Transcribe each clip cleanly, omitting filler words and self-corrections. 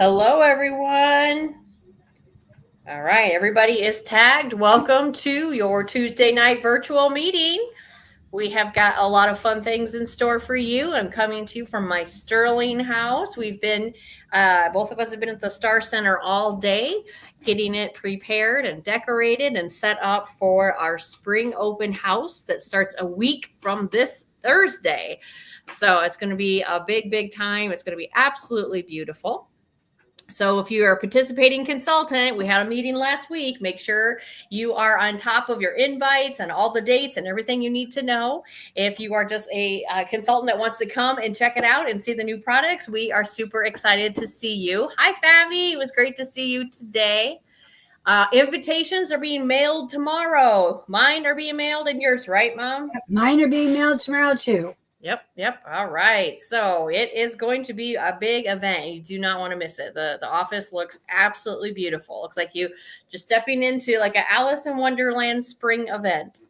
Hello, everyone. All right, everybody is tagged. Welcome to your Tuesday night virtual meeting. We have got a lot of fun things in store for you. I'm coming to you from my Sterling house. Both of us have been at the Star Center all day, getting it prepared and decorated and set up for our spring open house that starts a week from this Thursday. So it's going to be a big, big time. It's going to be absolutely beautiful. So if you are a participating consultant, we had a meeting last week. Make sure you are on top of your invites and all the dates and everything you need to know. If you are just a consultant that wants to come and check it out and see the new products, we are super excited to see you. Hi, Fabi. It was great to see you today. Invitations are being mailed tomorrow. Mine are being mailed and yours, right, Mom? Mine are being mailed tomorrow, too. Yep. All right. So it is going to be a big event. You do not want to miss it. The office looks absolutely beautiful. Looks like you just stepping into like an Alice in Wonderland spring event.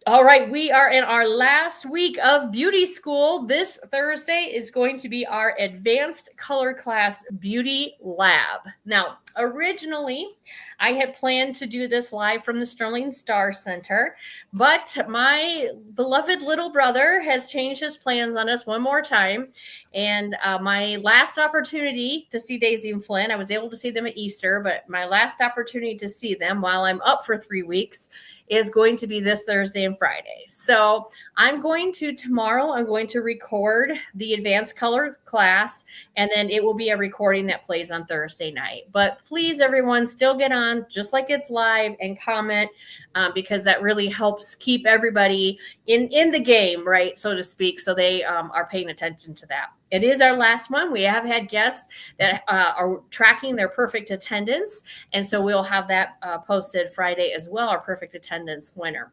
All right, we are in our last week of beauty school. This Thursday is going to be our advanced color class beauty lab. Now, originally, I had planned to do this live from the Sterling Star Center, but my beloved little brother has changed his plans on us one more time. And my last opportunity to see Daisy and Flynn, I was able to see them at Easter, but my last opportunity to see them while I'm up for 3 weeks is going to be this Thursday and Friday. So I'm going to record the advanced color class, and then it will be a recording that plays on Thursday night. But please, everyone, still get on just like it's live and comment because that really helps keep everybody in the game, right, so to speak, so they are paying attention to that. It is our last one. We have had guests that are tracking their perfect attendance, and so we'll have that posted Friday as well, our perfect attendance winner.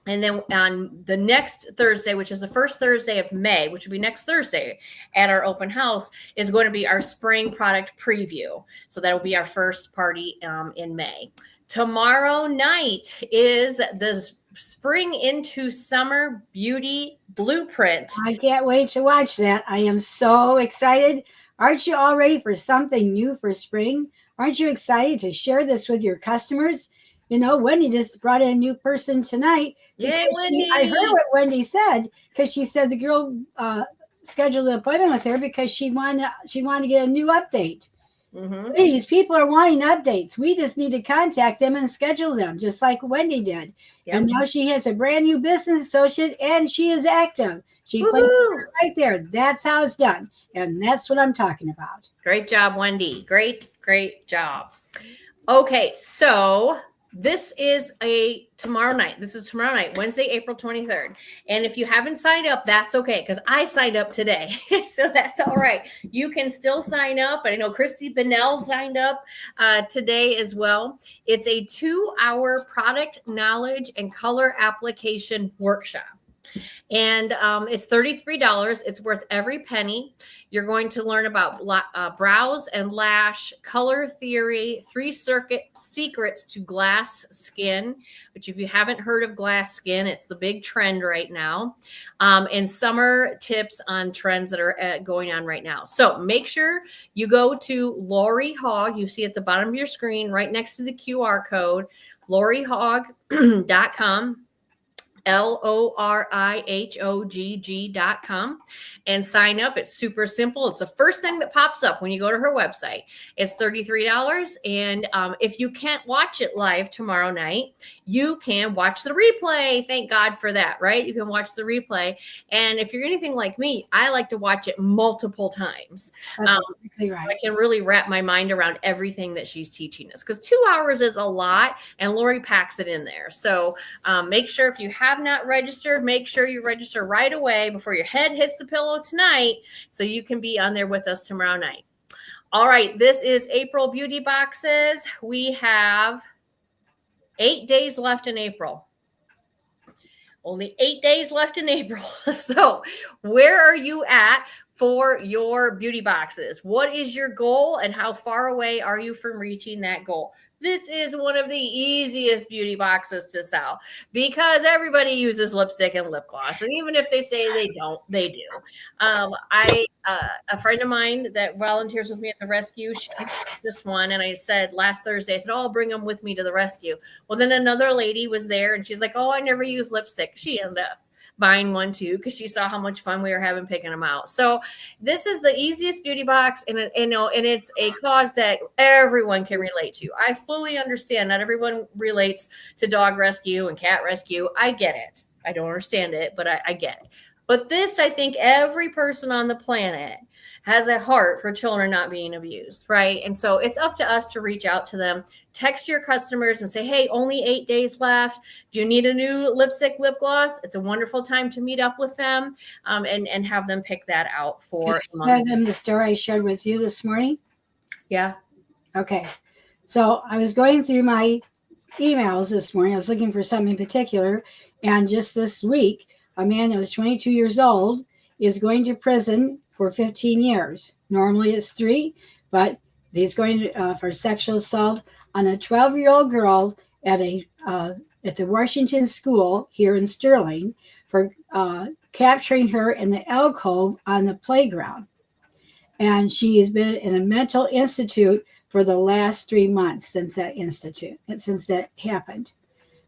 And then on the next Thursday, which is the first Thursday of May, which will be next Thursday at our open house, is going to be our spring product preview. So that'll be our first party in May. Tomorrow night is the Spring into Summer Beauty Blueprint. I can't wait to watch that. I am so excited. Aren't you all ready for something new for spring? Aren't you excited to share this with your customers? You know, Wendy just brought in a new person tonight. Yay, Wendy! I heard what Wendy said because she said the girl scheduled an appointment with her because she wanted to get a new update. Mm-hmm. These people are wanting updates. We just need to contact them and schedule them, just like Wendy did. Yep. And now she has a brand new business associate, and she is active. She plays right there. That's how it's done, and that's what I'm talking about. Great job, Wendy. Great job. Okay, so this is tomorrow night. This is tomorrow night, Wednesday, April 23rd. And if you haven't signed up, that's okay, because I signed up today. So that's all right. You can still sign up. I know Christy Bennell signed up today as well. It's a 2-hour product knowledge and color application workshop. And it's $33. It's worth every penny. You're going to learn about brows and lash, color theory, 3 secrets to glass skin, which if you haven't heard of glass skin, it's the big trend right now, and summer tips on trends that are going on right now. So make sure you go to Lori Hogg. You see at the bottom of your screen right next to the QR code, LoriHogg.com. LoriHogg.com and sign up. It's super simple. It's the first thing that pops up when you go to her website. It's $33. And if you can't watch it live tomorrow night, you can watch the replay. Thank God for that, right? You can watch the replay. And if you're anything like me, I like to watch it multiple times. That's exactly right. So I can really wrap my mind around everything that she's teaching us, because 2 hours is a lot and Lori packs it in there. So make sure if you have not registered, make sure you register right away before your head hits the pillow tonight so you can be on there with us tomorrow night. All right, this is April Beauty Boxes. We have 8 days left in April. Only 8 days left in April. So where are you at for your beauty boxes. What is your goal and how far away are you from reaching that goal? This is one of the easiest beauty boxes to sell because everybody uses lipstick and lip gloss. And even if they say they don't, they do. A friend of mine that volunteers with me at the rescue, she just one. And I said last Thursday, I said, oh, I'll bring them with me to the rescue. Well, then another lady was there and she's like, oh, I never use lipstick. She ended up buying one too because she saw how much fun we were having picking them out. So this is the easiest beauty box, and it's a cause that everyone can relate to. I fully understand not everyone relates to dog rescue and cat rescue. I get it. I don't understand it, but I get it. But this, I think every person on the planet has a heart for children not being abused, right? And so it's up to us to reach out to them, text your customers and say, hey, only 8 days left. Do you need a new lipstick, lip gloss? It's a wonderful time to meet up with them and have them pick that out for them the story I shared with you this morning? Yeah. Okay. So I was going through my emails this morning. I was looking for something in particular. And just this week, a man that was 22 years old is going to prison for 15 years. Normally it's 3, but he's going to, for sexual assault on a 12-year-old girl at the Washington school here in Sterling for capturing her in the alcove on the playground. And she has been in a mental institute for the last 3 months since that happened.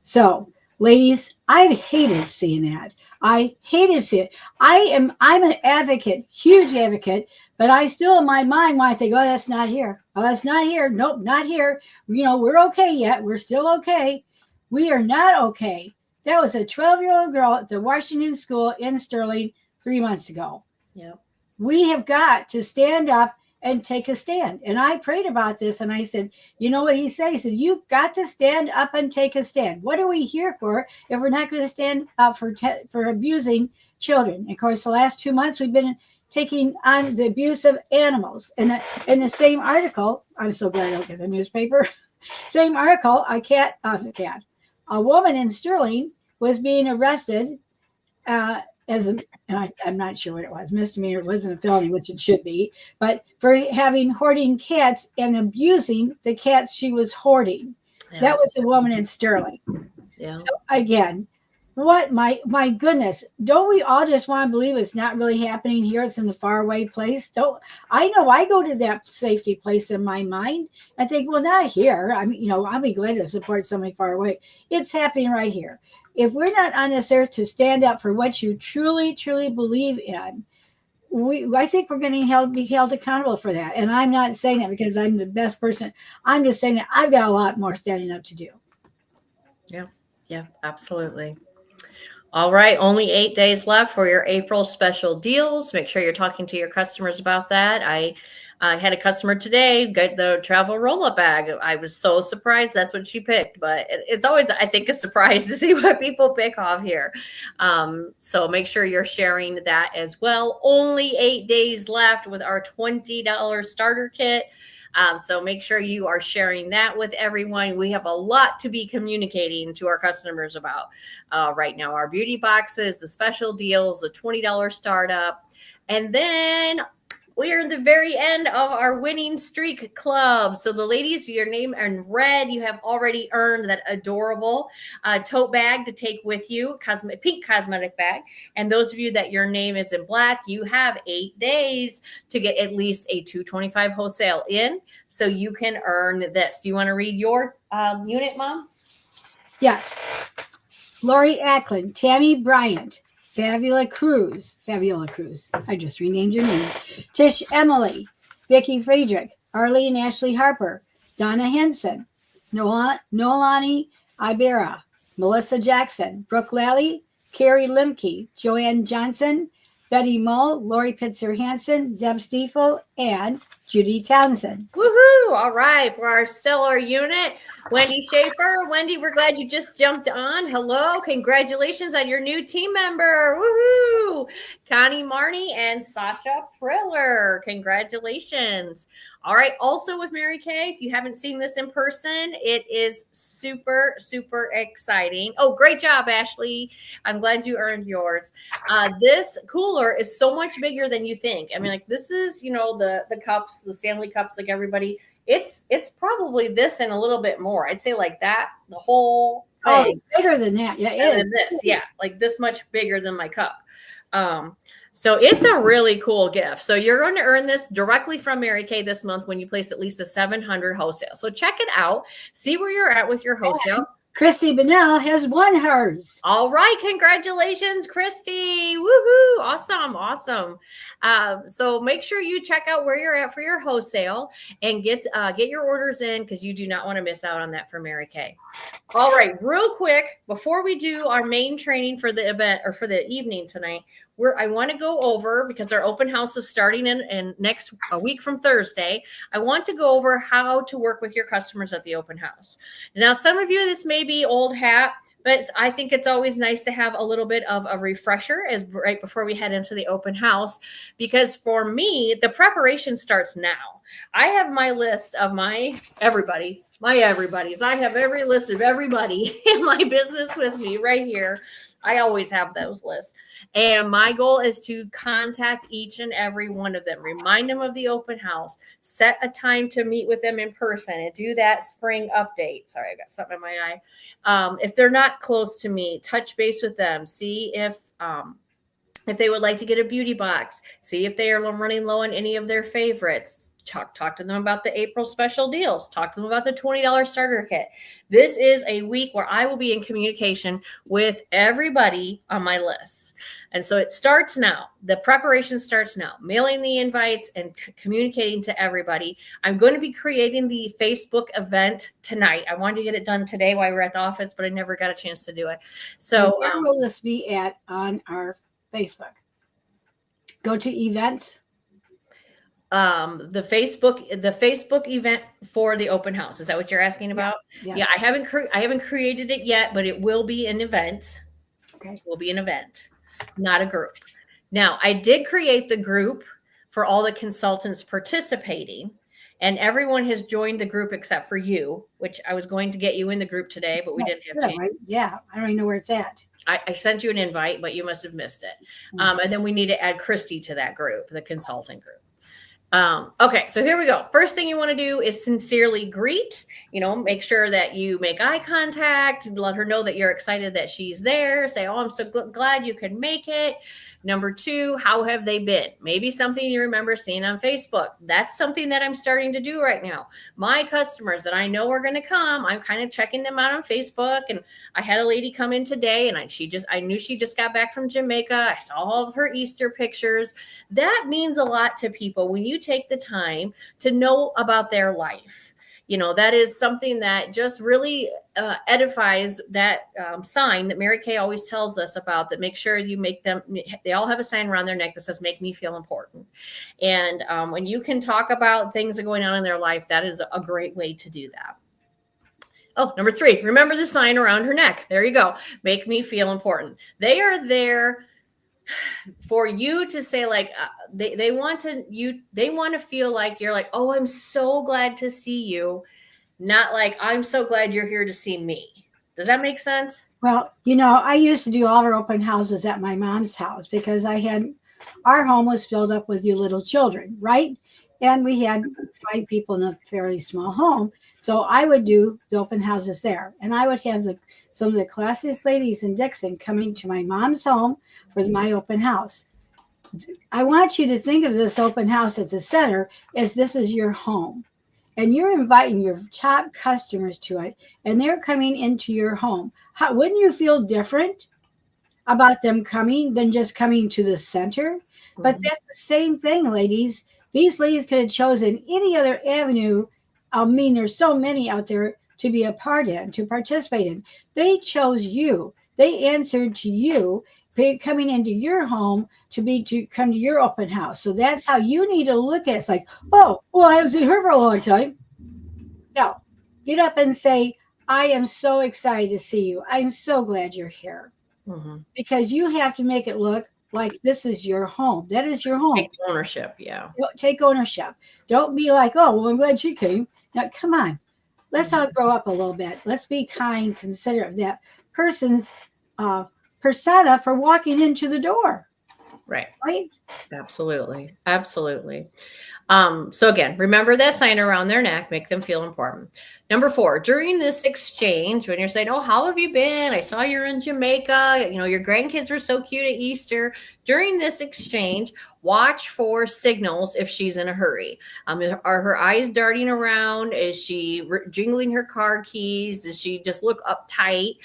So, ladies, I've hated seeing that. I hated seeing it. I'm an advocate, huge advocate, but I still in my mind want to think, oh, that's not here. Oh, that's not here. Nope, not here. We're okay yet. We're still okay. We are not okay. That was a 12-year-old girl at the Washington School in Sterling 3 months ago. Yep. We have got to stand up and take a stand. And I prayed about this and I said, you know what he said? He said, you've got to stand up and take a stand. What are we here for if we're not going to stand up for abusing children? And of course, the last 2 months we've been taking on the abuse of animals. And in the same article, I'm so glad I don't get the newspaper. Same article, a woman in Sterling was being arrested I'm not sure what it was, misdemeanor. It wasn't a felony, which it should be, but for hoarding cats and abusing the cats she was hoarding. Yes. That was a woman in Sterling. Yeah. So again, my goodness, don't we all just want to believe it's not really happening here? It's in the faraway place. I know I go to that safety place in my mind and think, well, not here. I'll be glad to support somebody far away. It's happening right here. If we're not on this earth to stand up for what you truly, truly believe in, I think we're going to be held accountable for that. And I'm not saying that because I'm the best person. I'm just saying that I've got a lot more standing up to do. Yeah, absolutely. All right. Only 8 days left for your April special deals. Make sure you're talking to your customers about that. I had a customer today get the travel roll-up bag. I was so surprised that's what she picked, but it's always, I think, a surprise to see what people pick off here. So make sure you're sharing that as well. Only 8 days left with our $20 starter kit. So make sure you are sharing that with everyone. We have a lot to be communicating to our customers about right now. Our beauty boxes, the special deals, the $20 startup, and then we are in the very end of our winning streak club. So the ladies, your name in red, you have already earned that adorable tote bag to take with you, pink cosmetic bag. And those of you that your name is in black, you have 8 days to get at least a $2.25 wholesale in, so you can earn this. Do you want to read your unit, Mom? Yes. Lori Ackland, Tammy Bryant, Fabiola Cruz. I just renamed your name. Tish Emily, Vicki Friedrich, Arlene Ashley Harper, Donna Henson, Nolani Ibera, Melissa Jackson, Brooke Lally, Carrie Limke, Joanne Johnson, Betty Mull, Lori Pitzer Hansen, Deb Stiefel, and Judy Townsend. Woohoo! All right, for our stellar unit, Wendy Schaefer. Wendy, we're glad you just jumped on. Hello, congratulations on your new team member. Woohoo! Connie Marnie and Sasha Priller. Congratulations. All right, also with Mary Kay, if you haven't seen this in person, it is super, super exciting. Oh, great job, Ashley. I'm glad you earned yours. This cooler is so much bigger than you think. I mean, like this is, the cups, the Stanley cups, like everybody. It's probably this and a little bit more. I'd say like that, the whole thing. Oh, it's bigger than that. Yeah, it is. This, yeah, like this much bigger than my cup. So it's a really cool gift. So you're going to earn this directly from Mary Kay this month when you place at least a 700 wholesale. So check it out. See where you're at with your wholesale. Christy Bennell has won hers. All right. Congratulations, Christy. Woohoo. Awesome. So make sure you check out where you're at for your wholesale and get your orders in because you do not want to miss out on that for Mary Kay. All right. Real quick, before we do our main training for the event or for the evening tonight, I want to go over, because our open house is starting in a week from Thursday. I want to go over how to work with your customers at the open house. Now, some of you, this may be old hat, but I think it's always nice to have a little bit of a refresher right before we head into the open house, because for me, the preparation starts now. I have my list of my everybody's. I have every list of everybody in my business with me right here. I always have those lists. And my goal is to contact each and every one of them, remind them of the open house, set a time to meet with them in person and do that spring update. Sorry, I got something in my eye. If they're not close to me, touch base with them, see if they would like to get a beauty box, see if they are running low on any of their favorites. Talk to them about the April special deals. Talk to them about the $20 starter kit. This is a week where I will be in communication with everybody on my list. And so it starts now. The preparation starts now. Mailing the invites and communicating to everybody. I'm going to be creating the Facebook event tonight. I wanted to get it done today while we were at the office, but I never got a chance to do it. So where will this be at on our Facebook? Go to events. The Facebook event for the open house. Is that what you're asking about? Yeah. I haven't created it yet, but it will be an event. Okay. It will be an event, not a group. Now, I did create the group for all the consultants participating, and everyone has joined the group except for you, which I was going to get you in the group today, but we didn't have time. Right? Yeah. I don't even know where it's at. I sent you an invite, but you must have missed it. And then we need to add Christy to that group, the consultant group. Okay, so here we go. First thing you want to do is sincerely greet, make sure that you make eye contact, let her know that you're excited that she's there. Say, oh, I'm so glad you could make it. Number 2, how have they been? Maybe something you remember seeing on Facebook. That's something that I'm starting to do right now. My customers that I know are going to come, I'm kind of checking them out on Facebook. And I had a lady come in today and I knew she just got back from Jamaica. I saw all of her Easter pictures. That means a lot to people when you take the time to know about their life. That is something that just really edifies that sign that Mary Kay always tells us about, that make sure you make them, they all have a sign around their neck that says, make me feel important. And when you can talk about things that are going on in their life, that is a great way to do that. Oh, number 3, remember the sign around her neck. There you go. Make me feel important. They are there for you to say, like, they want to feel like you're like, oh, I'm so glad to see you. Not like, I'm so glad you're here to see me. Does that make sense? Well, I used to do all our open houses at my mom's house because our home was filled up with you little children, right? And we had 5 people in a fairly small home. So I would do the open houses there. And I would have some of the classiest ladies in Dixon coming to my mom's home for my open house. I want you to think of this open house at the center as this is your home. And you're inviting your top customers to it. And they're coming into your home. Wouldn't you feel different about them coming than just coming to the center? Mm-hmm. But that's the same thing, ladies. These ladies could have chosen any other avenue. I mean, there's so many out there to be a part in, to participate in. They chose you. They answered to you. coming into your home to come to your open house. So that's how you need to look at it. It's like, oh, well, I haven't seen her for a long time. No, get up and say, I am so excited to see you. I'm so glad you're here. Mm-hmm. Because you have to make it look like this is your home. That is your home. Take ownership. Yeah. Take ownership. Don't be like, oh, well, I'm glad she came. Now, come on. Let's all grow up a little bit. Let's be kind, considerate of that person's persona for walking into the door. Right. Right. Absolutely. Absolutely. So again, remember that sign around their neck, make them feel important. Number 4, during this exchange, when you're saying, oh, how have you been? I saw you're in Jamaica. You know, your grandkids were so cute at Easter. During this exchange, watch for signals if she's in a hurry. Are her eyes darting around? Is she jingling her car keys? Does she just look uptight?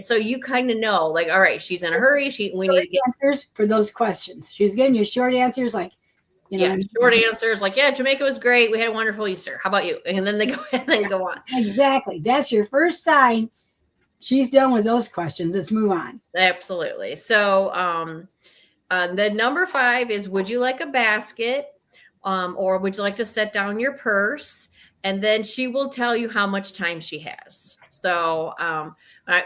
So you kind of know, like, all right, she's in a hurry. We need to get answers for those questions. She's getting you short answers like, you know, short answers like, yeah, Jamaica was great. We had a wonderful Easter. How about you? And then they go on. Exactly. That's your first sign. She's done with those questions. Let's move on. Absolutely. So the number 5 is, would you like a basket? Or would you like to set down your purse? And then she will tell you how much time she has. So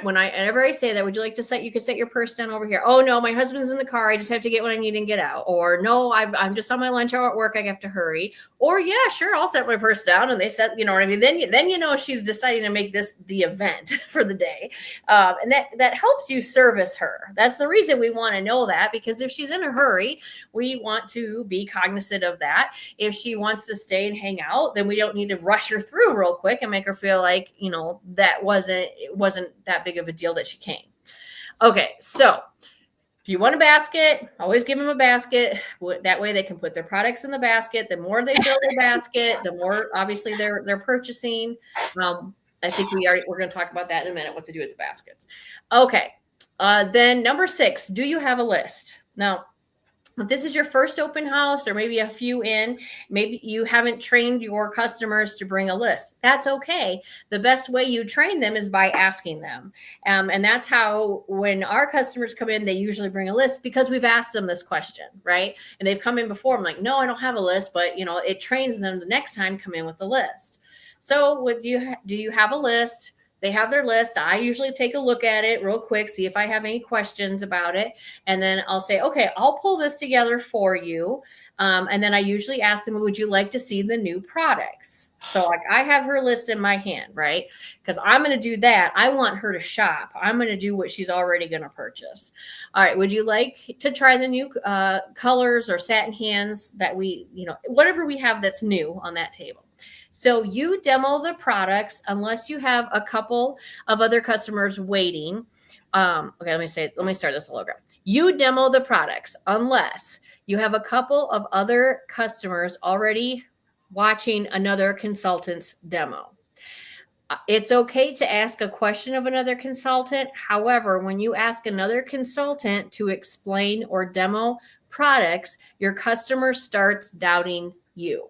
whenever I say that, would you like to you could set your purse down over here. Oh no, my husband's in the car. I just have to get what I need and get out. Or no, I'm just on my lunch hour at work. I have to hurry. Or yeah, sure, I'll set my purse down. And they set, you know what I mean? Then you know she's deciding to make this the event for the day. And that helps you service her. That's the reason we want to know that, because if she's in a hurry, we want to be cognizant of that. If she wants to stay and hang out, then we don't need to rush her through real quick and make her feel like, you know, that it wasn't that big of a deal that she came. Okay, so if you want a basket, always give them a basket. That way they can put their products in the basket. The more they fill their basket, the more obviously they're purchasing. I think we're going to talk about that in a minute, what to do with the baskets. Okay, then number 6, do you have a list? Now, if this is your first open house, or maybe a few in, maybe you haven't trained your customers to bring a list. That's okay. The best way you train them is by asking them. And that's how, when our customers come in, they usually bring a list because we've asked them this question, right? And they've come in before. I'm like, no, I don't have a list, but you know, it trains them the next time come in with the list. So do you have a list? They have their list. I usually take a look at it real quick, see if I have any questions about it. And then I'll say, okay, I'll pull this together for you. And then I usually ask them, would you like to see the new products? So like I have her list in my hand, right? Because I'm going to do that. I want her to shop. I'm going to do what she's already going to purchase. All right. Would you like to try the new colors or satin hands that whatever we have that's new on that table? So you demo the products unless you have a couple of other customers waiting. Okay, let me start this all over. You demo the products unless you have a couple of other customers already watching another consultant's demo. It's okay to ask a question of another consultant. However, when you ask another consultant to explain or demo products, your customer starts doubting you.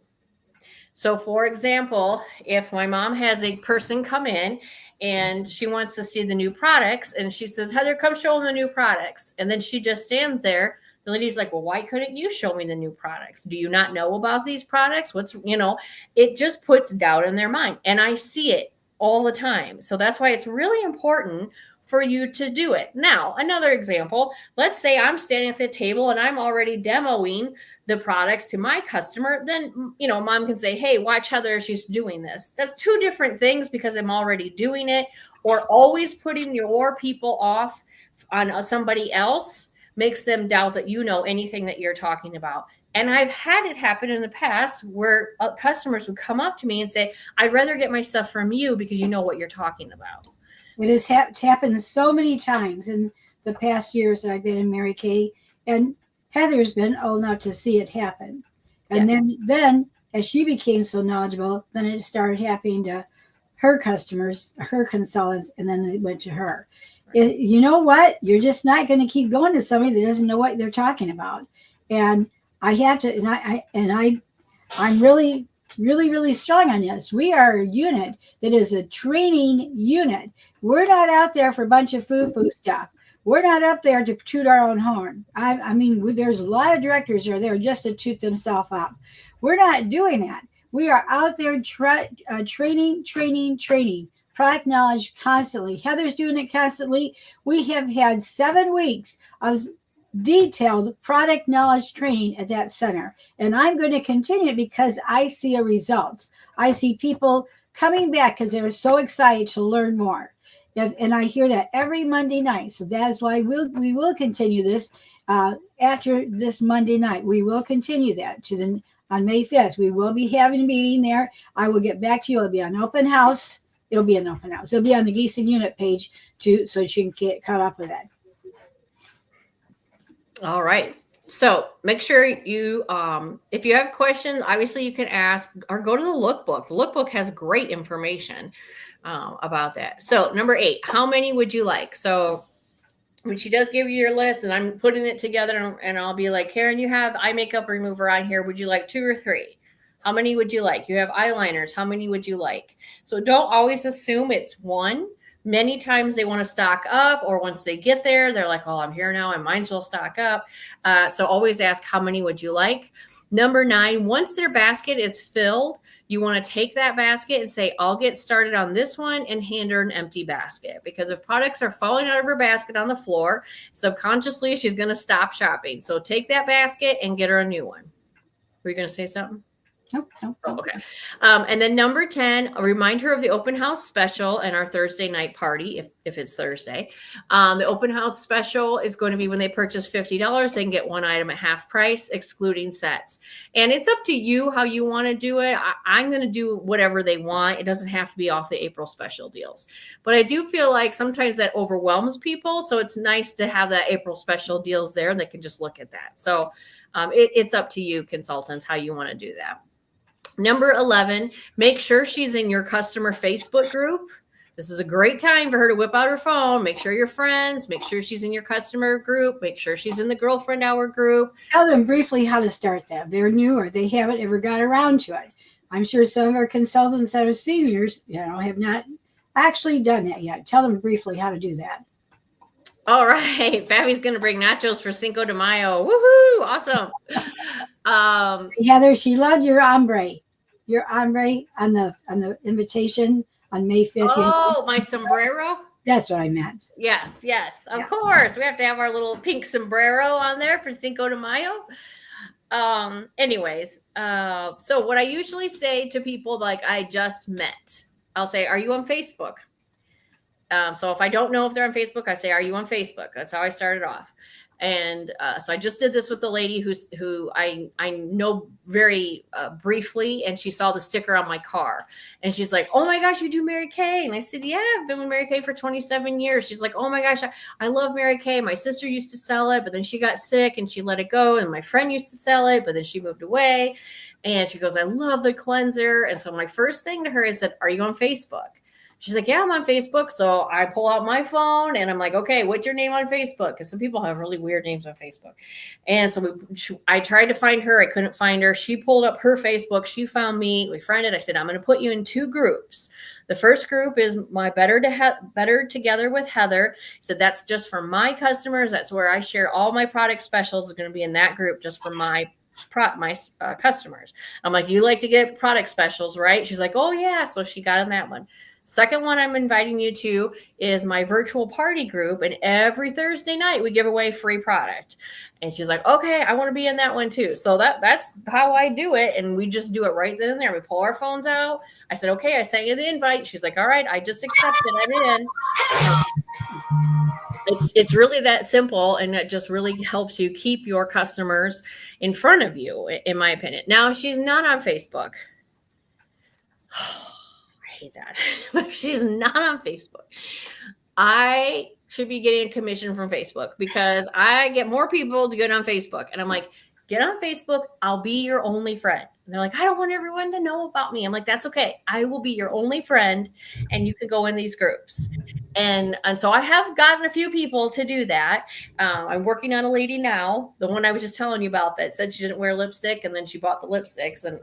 So for example, if my mom has a person come in and she wants to see the new products and she says, Heather, come show them the new products. And then she just stands there. The lady's like, well, why couldn't you show me the new products? Do you not know about these products? It just puts doubt in their mind. And I see it all the time. So that's why it's really important for you to do it. Now, another example, let's say I'm standing at the table and I'm already demoing the products to my customer. Then, mom can say, hey, watch Heather, she's doing this. That's 2 different things because I'm already doing it. Or always putting your people off on somebody else makes them doubt that you know anything that you're talking about. And I've had it happen in the past where customers would come up to me and say, I'd rather get my stuff from you because you know what you're talking about. It has happened so many times in the past years that I've been in Mary Kay, and Heather's been old enough to see it happen. And then as she became so knowledgeable, then it started happening to her customers, her consultants, and then it went to her. Right. You know what? You're just not going to keep going to somebody that doesn't know what they're talking about. And I have to, I'm really, really, really strong on this. We are a unit that is a training unit. We're not out there for a bunch of foo-foo stuff. We're not up there to toot our own horn. I mean, there's a lot of directors who are there just to toot themselves up. We're not doing that. We are out there training product knowledge constantly. Heather's doing it constantly. We have had 7 weeks of detailed product knowledge training at that center. And I'm going to continue because I see results. I see people coming back because they're so excited to learn more. And I hear that every Monday night. So that is why we will continue this after this Monday night. We will continue that on May 5th. We will be having a meeting there. I will get back to you. It'll be an open house. It'll be an open house. It'll be on the Gießen unit page too, so you can get caught up with that. All right. So make sure you, if you have questions, obviously you can ask or go to the lookbook. The lookbook has great information about that. So number 8, how many would you like? So when she does give you your list and I'm putting it together and I'll be like, Karen, you have eye makeup remover on here. Would you like 2 or 3? How many would you like? You have eyeliners. How many would you like? So don't always assume it's 1. Many times they want to stock up, or once they get there, they're like, oh, I'm here now. I might as well stock up. So always ask, how many would you like? Number 9, once their basket is filled, you want to take that basket and say, I'll get started on this one, and hand her an empty basket. Because if products are falling out of her basket on the floor, subconsciously, she's going to stop shopping. So take that basket and get her a new one. Were you going to say something? Nope. Oh, okay. And then number 10, remind her of the open house special and our Thursday night party, if it's Thursday. The open house special is going to be when they purchase $50, they can get 1 item at half price, excluding sets. And it's up to you how you want to do it. I'm going to do whatever they want. It doesn't have to be off the April special deals. But I do feel like sometimes that overwhelms people. So it's nice to have that April special deals there, and they can just look at that. So it's up to you, consultants, how you want to do that. Number 11, make sure she's in your customer Facebook group. This is a great time for her to whip out her phone. Make sure you're friends. Make sure she's in your customer group. Make sure she's in the girlfriend hour group. Tell them briefly how to start that. They're new or they haven't ever got around to it. I'm sure some of our consultants that are seniors, have not actually done that yet. Tell them briefly how to do that. All right. Fabi's going to bring nachos for Cinco de Mayo. Woohoo. Awesome. Heather, she loved your ombre on the invitation on May 5th. Oh, my sombrero. That's what I meant. Yes. Of course. We have to have our little pink sombrero on there for Cinco de Mayo. Anyways, so what I usually say to people like I just met, I'll say, are you on Facebook? So if I don't know if they're on Facebook, I say, are you on Facebook? That's how I started off. And so I just did this with the lady who I know very briefly, and she saw the sticker on my car. And she's like, oh my gosh, you do Mary Kay? And I said, yeah, I've been with Mary Kay for 27 years. She's like, oh my gosh, I love Mary Kay. My sister used to sell it, but then she got sick and she let it go. And my friend used to sell it, but then she moved away. And she goes, I love the cleanser. And so my first thing to her is said, are you on Facebook? She's like, yeah, I'm on Facebook. So I pull out my phone and I'm like, okay, what's your name on Facebook? Because some people have really weird names on Facebook. And so I tried to find her. I couldn't find her. She pulled up her Facebook. She found me. We friended. I said, I'm going to put you in 2 groups. The first group is my Better Together with Heather. I said, that's just for my customers. That's where I share all my product specials. Is going to be in that group just for my customers. I'm like, you like to get product specials, right? She's like, oh yeah. So she got in that one. Second one I'm inviting you to is my virtual party group. And every Thursday night we give away free product. And she's like, okay, I want to be in that one too. So that's how I do it. And we just do it right then and there. We pull our phones out. I said, okay, I sent you the invite. She's like, all right, I just accepted. I'm in. It's really that simple. And that just really helps you keep your customers in front of you, in my opinion. Now, if she's not on Facebook, that if she's not on Facebook, I should be getting a commission from Facebook because I get more people to get on Facebook. And I'm like, get on Facebook. I'll be your only friend. And they're like, I don't want everyone to know about me. I'm like, that's okay. I will be your only friend and you can go in these groups. And so I have gotten a few people to do that. I'm working on a lady now, the one I was just telling you about that said she didn't wear lipstick, and then she bought the lipsticks. And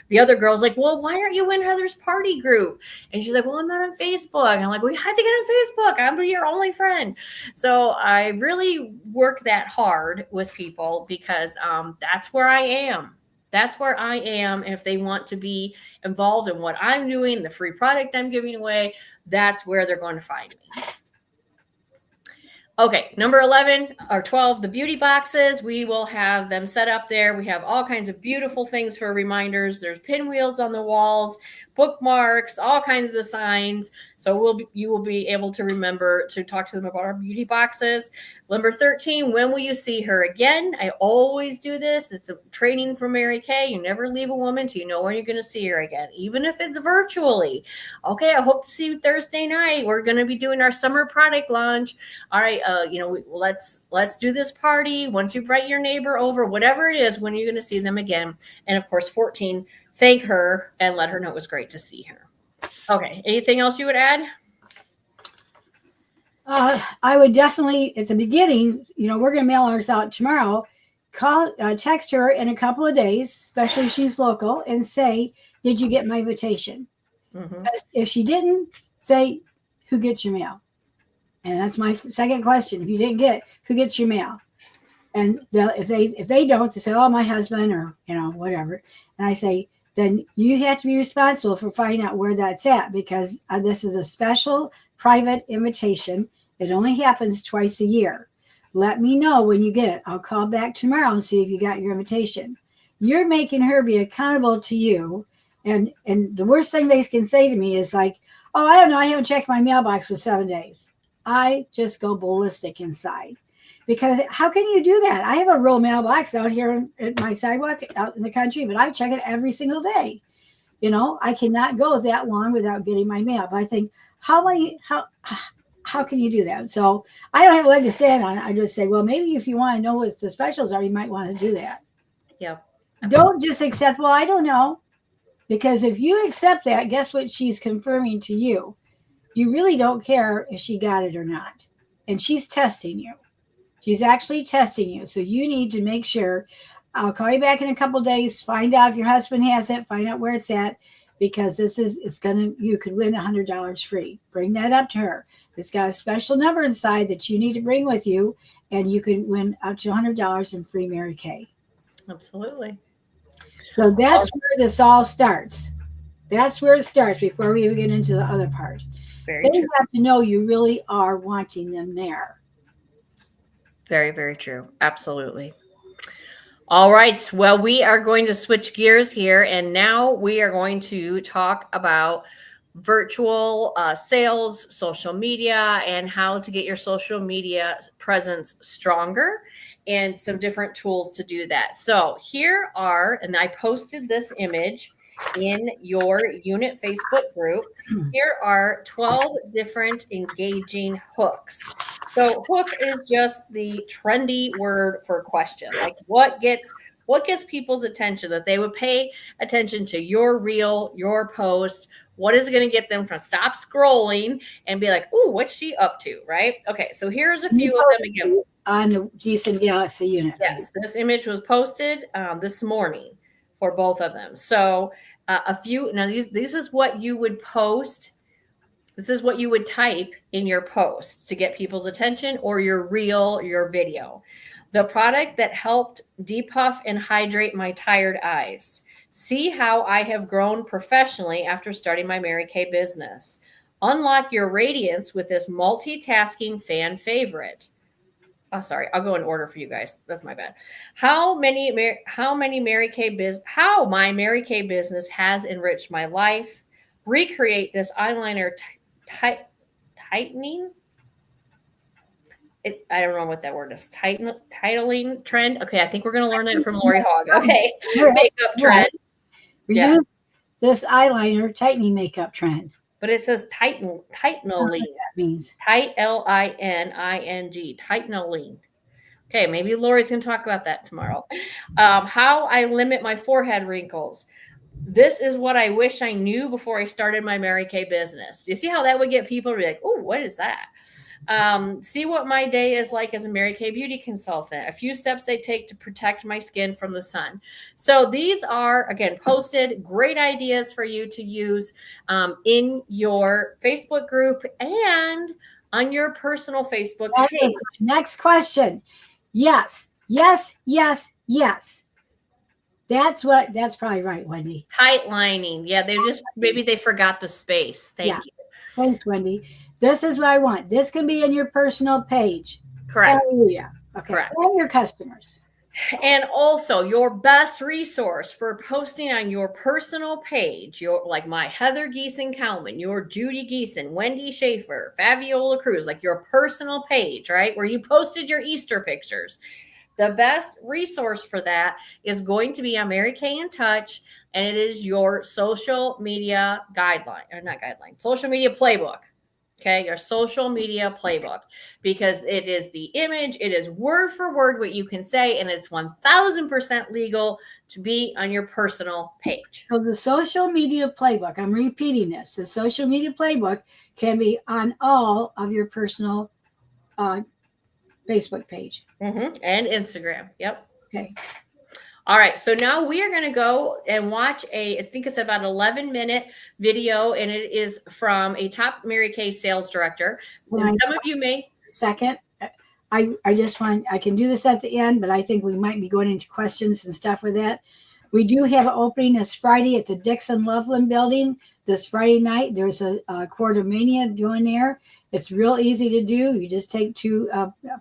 the other girl's like, well, why aren't you in Heather's party group? And she's like, well, I'm not on Facebook. And I'm like, well, you have to get on Facebook. I'm your only friend. So I really work that hard with people because that's where I am. That's where I am. And if they want to be involved in what I'm doing, the free product I'm giving away, that's where they're going to find me. Okay, number 11 or 12, the beauty boxes. We will have them set up there. We have all kinds of beautiful things for reminders. There's pinwheels on the walls, bookmarks, all kinds of signs. So you will be able to remember to talk to them about our beauty boxes. Number 13, when will you see her again? I always do this. It's a training for Mary Kay. You never leave a woman till you know when you're going to see her again, even if it's virtually. Okay, I hope to see you Thursday night. We're going to be doing our summer product launch. All right, let's do this party. Once you invite your neighbor over, whatever it is, when are you going to see them again? And of course, 14, thank her and let her know it was great to see her. Okay, anything else you would add? I would definitely, at the beginning, we're going to mail ours out tomorrow. Text her in a couple of days, especially if she's local, and say, did you get my invitation? Mm-hmm. If she didn't, say, who gets your mail? And that's my second question. If you didn't get, who gets your mail? And if they don't, they say, oh, my husband or, whatever. And I say, then you have to be responsible for finding out where that's at, because this is a special private invitation. It only happens twice a year. Let me know when you get it. I'll call back tomorrow and see if you got your invitation. You're making her be accountable to you. And the worst thing they can say to me is like, oh, I don't know, I haven't checked my mailbox for 7 days. I just go ballistic inside. Because how can you do that? I have a roll mailbox out here at my sidewalk out in the country, but I check it every single day. I cannot go that long without getting my mail. But I think, how can you do that? So I don't have a leg to stand on. I just say, well, maybe if you want to know what the specials are, you might want to do that. Yeah. Don't just accept, well, I don't know. Because if you accept that, guess what she's confirming to you? You really don't care if she got it or not. And she's testing you. She's actually testing you. So you need to make sure. I'll call you back in a couple of days, find out if your husband has it, find out where it's at, because you could win $100 free. Bring that up to her. It's got a special number inside that you need to bring with you, and you can win up to $100 in free Mary Kay. Absolutely. So that's where this all starts. That's where it starts before we even get into the other part. They have to know you really are wanting them there. Very, very true. Absolutely. All right. Well, we are going to switch gears here, and now we are going to talk about virtual sales, social media, and how to get your social media presence stronger, and some different tools to do that. So here are, and I posted this image in your unit Facebook group. Here are 12 different engaging hooks. So hook is just the trendy word for question. Like what gets people's attention, that they would pay attention to your reel, your post. What is going to get them from stop scrolling and be like, "Ooh, what's she up to?" Right? Okay, so here's a few of them again. On the Geeson Galaxy unit. Yes, this image was posted this morning for both of them. So a few, now this is what you would post. This is what you would type in your post to get people's attention, or your reel, your video. The product that helped depuff and hydrate my tired eyes. See how I have grown professionally after starting my Mary Kay business. Unlock your radiance with this multitasking fan favorite. Oh, sorry. I'll go in order for you guys. That's my bad. How my Mary Kay business has enriched my life. Recreate this eyeliner tightening. I don't know what that word is. Titling trend. Okay, I think we're going to learn that from Lori Hogg. Okay, makeup trend. Use this eyeliner tightening makeup trend. But it says tightening. That means Lining. Tightening. Okay, maybe Lori's going to talk about that tomorrow. How I limit my forehead wrinkles. This is what I wish I knew before I started my Mary Kay business. You see how that would get people to be like, oh, what is that? See what my day is like as a Mary Kay beauty consultant. A few steps I take to protect my skin from the sun. So these are, again, posted great ideas for you to use in your Facebook group and on your personal Facebook page. Next question. Yes, yes, yes, yes. That's probably right, Wendy. Tight lining. Yeah, maybe they forgot the space. Thank you. Thanks, Wendy. This is what I want. This can be in your personal page. Correct. Hallelujah. Okay. Correct. And your customers. And also your best resource for posting on your personal page, like my Heather Geeson-Kalman, your Judy Geeson, Wendy Schaefer, Fabiola Cruz, like your personal page, right? Where you posted your Easter pictures. The best resource for that is going to be on Mary Kay in Touch, and it is your social media social media playbook. Okay, your social media playbook, because it is the image, it is word for word what you can say, and it's 1000% legal to be on your personal page. So the social media playbook, I'm repeating this, the social media playbook can be on all of your personal Facebook page. And Instagram. Yep. Okay. All right, so now we are going to go and watch I think it's about 11-minute video, and it is from a top Mary Kay sales director. And some of you may. Second, I can do this at the end, but I think we might be going into questions and stuff with that. We do have an opening this Friday at the Dixon Loveland building. This Friday night, there's a Quartermania doing there. It's real easy to do. You just take two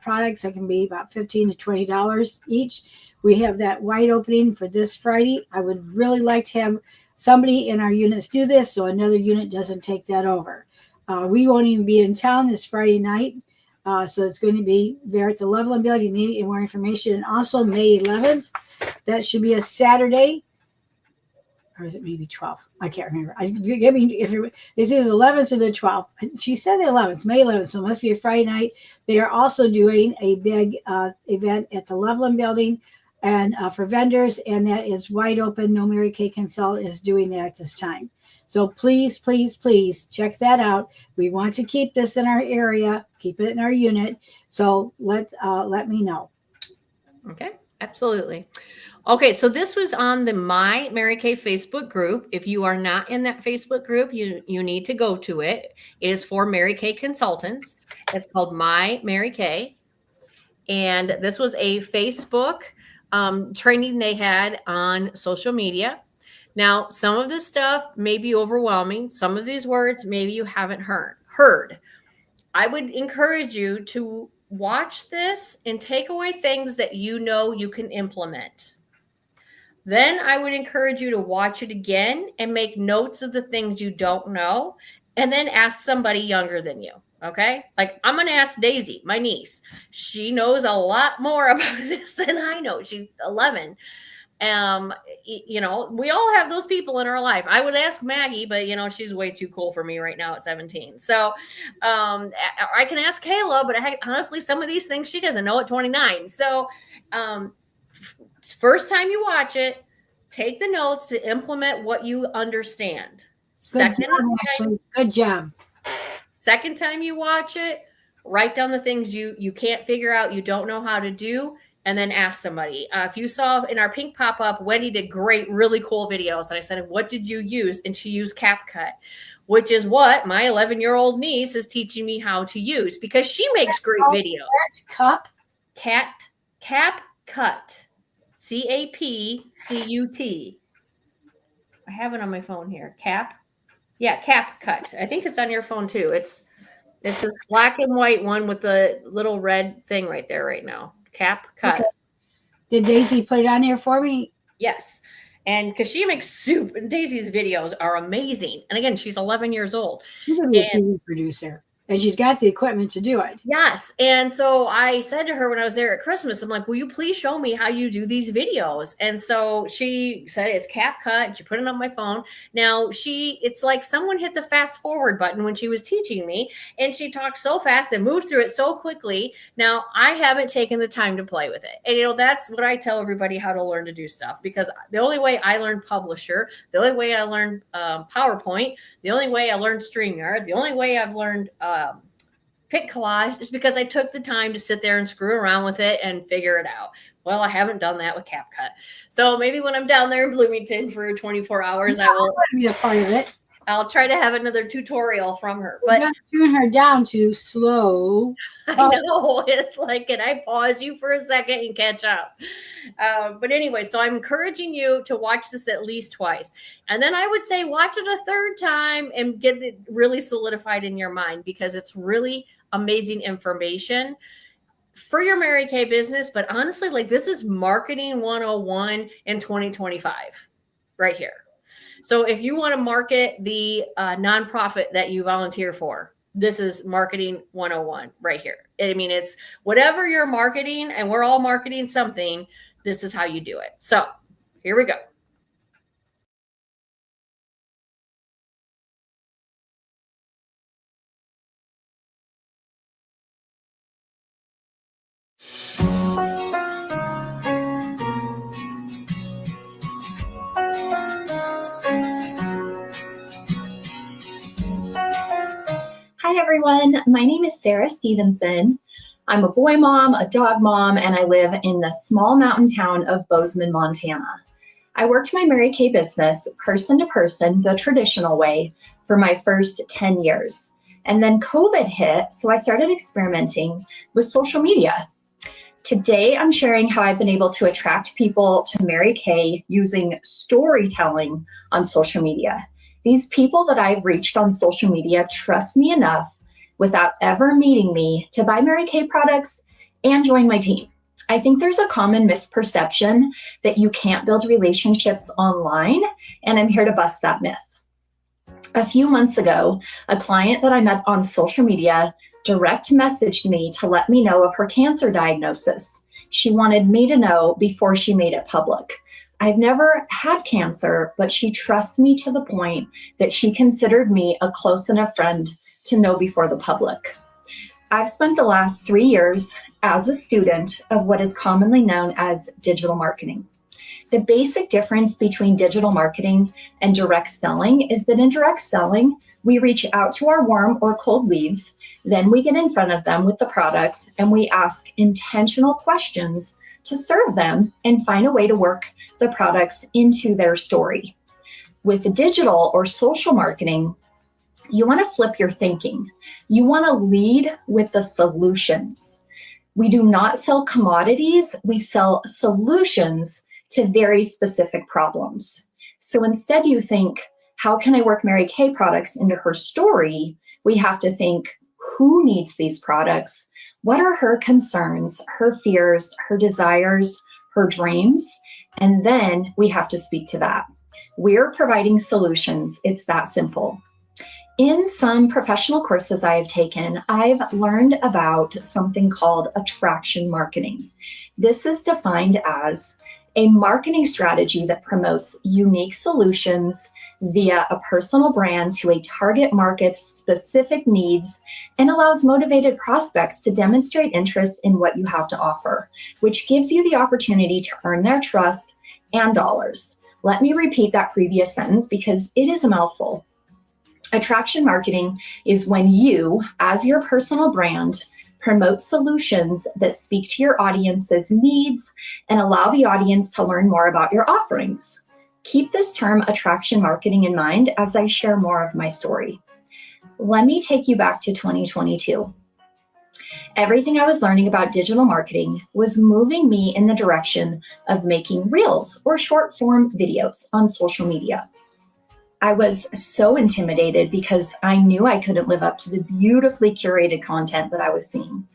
products that can be about $15 to $20 each. We have that wide opening for this Friday. I would really like to have somebody in our units do this so another unit doesn't take that over. We won't even be in town this Friday night. So it's going to be there at the Loveland building. You need more information. And also May 11th, that should be a Saturday. Or is it maybe 12th? I can't remember. It's either the 11th or the 12th. She said the 11th, May 11th, so it must be a Friday night. They are also doing a big event at the Loveland building and for vendors, and that is wide open. No Mary Kay Consultant is doing that at this time. So please, please, please check that out. We want to keep this in our area, keep it in our unit. So let me know. Okay, absolutely. Okay, so this was on the My Mary Kay Facebook group. If you are not in that Facebook group, you need to go to it. It is for Mary Kay consultants. It's called My Mary Kay. And this was a Facebook training they had on social media. Now, some of this stuff may be overwhelming. Some of these words maybe you haven't heard. I would encourage you to watch this and take away things that you know you can implement. Then I would encourage you to watch it again and make notes of the things you don't know, and then ask somebody younger than you. Okay. Like I'm going to ask Daisy, my niece. She knows a lot more about this than I know. She's 11. You know, we all have those people in our life. I would ask Maggie, but you know, she's way too cool for me right now at 17. So, I can ask Kayla, but honestly, some of these things she doesn't know at 29. So, first time you watch it, take the notes to implement what you understand. Good job. Second time you watch it, write down the things you can't figure out, you don't know how to do, and then ask somebody. If you saw in our pink pop-up, Wendy did great, really cool videos. And I said, what did you use? And she used CapCut, which is what my 11-year-old niece is teaching me how to use because she makes great videos. CapCut. CapCut. I have it on my phone here. CapCut. I think it's on your phone too. It's this black and white one with the little red thing right there right now. CapCut. Okay. Did Daisy put it on here for me? Yes. And because she makes soup, and Daisy's videos are amazing. And again, she's 11 years old. She's going to be a TV producer. And she's got the equipment to do it. Yes. And so I said to her when I was there at Christmas, I'm like, will you please show me how you do these videos? And so she said it's CapCut, and she put it on my phone. Now it's like someone hit the fast forward button when she was teaching me, and she talked so fast and moved through it so quickly. Now I haven't taken the time to play with it. And that's what I tell everybody how to learn to do stuff, because the only way I learned Publisher, the only way I learned PowerPoint, the only way I learned StreamYard, the only way I've learned PicCollage is because I took the time to sit there and screw around with it and figure it out. Well, I haven't done that with CapCut. So maybe when I'm down there in Bloomington for 24 hours, I will be a part of it. I'll try to have another tutorial from her. But you got to tune her down to slow. I know. It's like, can I pause you for a second and catch up? But anyway, so I'm encouraging you to watch this at least twice. And then I would say watch it a third time and get it really solidified in your mind, because it's really amazing information for your Mary Kay business. But honestly, like, this is marketing 101 in 2025 right here. So if you want to market the nonprofit that you volunteer for, this is marketing 101 right here. I mean, it's whatever you're marketing, and we're all marketing something, this is how you do it. So here we go. Hi, everyone. My name is Sarah Stevenson. I'm a boy mom, a dog mom, and I live in the small mountain town of Bozeman, Montana. I worked my Mary Kay business person to person, the traditional way, for my first 10 years. And then COVID hit, so I started experimenting with social media. Today, I'm sharing how I've been able to attract people to Mary Kay using storytelling on social media. These people that I've reached on social media trust me enough without ever meeting me to buy Mary Kay products and join my team. I think there's a common misperception that you can't build relationships online, and I'm here to bust that myth. A few months ago, a client that I met on social media direct messaged me to let me know of her cancer diagnosis. She wanted me to know before she made it public. I've never had cancer, but she trusts me to the point that she considered me a close enough friend to know before the public. I've spent the last 3 years as a student of what is commonly known as digital marketing. The basic difference between digital marketing and direct selling is that in direct selling, we reach out to our warm or cold leads, then we get in front of them with the products and we ask intentional questions to serve them and find a way to work the products into their story. With digital or social marketing, you want to flip your thinking. You want to lead with the solutions. We do not sell commodities, we sell solutions to very specific problems. So instead you think, how can I work Mary Kay products into her story? We have to think, who needs these products? What are her concerns, her fears, her desires, her dreams? And then we have to speak to that. We're providing solutions. It's that simple. In some professional courses I have taken, I've learned about something called attraction marketing. This is defined as a marketing strategy that promotes unique solutions via a personal brand to a target market's specific needs and allows motivated prospects to demonstrate interest in what you have to offer, which gives you the opportunity to earn their trust and dollars. Let me repeat that previous sentence because it is a mouthful. Attraction marketing is when you, as your personal brand, promote solutions that speak to your audience's needs and allow the audience to learn more about your offerings. Keep this term attraction marketing in mind as I share more of my story. Let me take you back to 2022. Everything I was learning about digital marketing was moving me in the direction of making reels or short form videos on social media. I was so intimidated because I knew I couldn't live up to the beautifully curated content that I was seeing.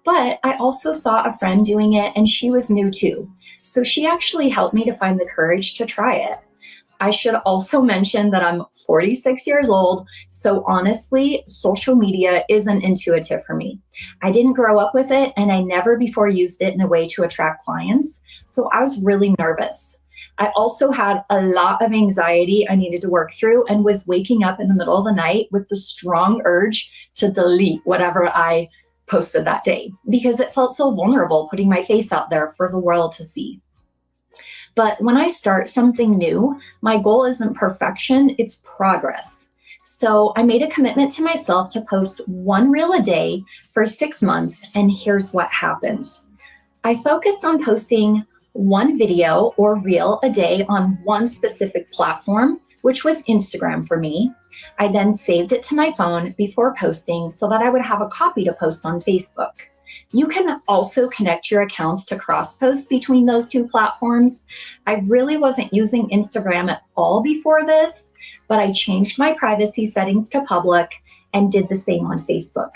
But I also saw a friend doing it and she was new too. So she actually helped me to find the courage to try it. I should also mention that I'm 46 years old, so honestly, social media isn't intuitive for me. I didn't grow up with it, and I never before used it in a way to attract clients, so I was really nervous. I also had a lot of anxiety I needed to work through and was waking up in the middle of the night with the strong urge to delete whatever I posted that day because it felt so vulnerable putting my face out there for the world to see. But when I start something new, my goal isn't perfection, it's progress. So I made a commitment to myself to post one reel a day for 6 months, and here's what happened. I focused on posting one video or reel a day on one specific platform, which was Instagram for me. I then saved it to my phone before posting so that I would have a copy to post on Facebook. You can also connect your accounts to cross-post between those two platforms. I really wasn't using Instagram at all before this, but I changed my privacy settings to public and did the same on Facebook.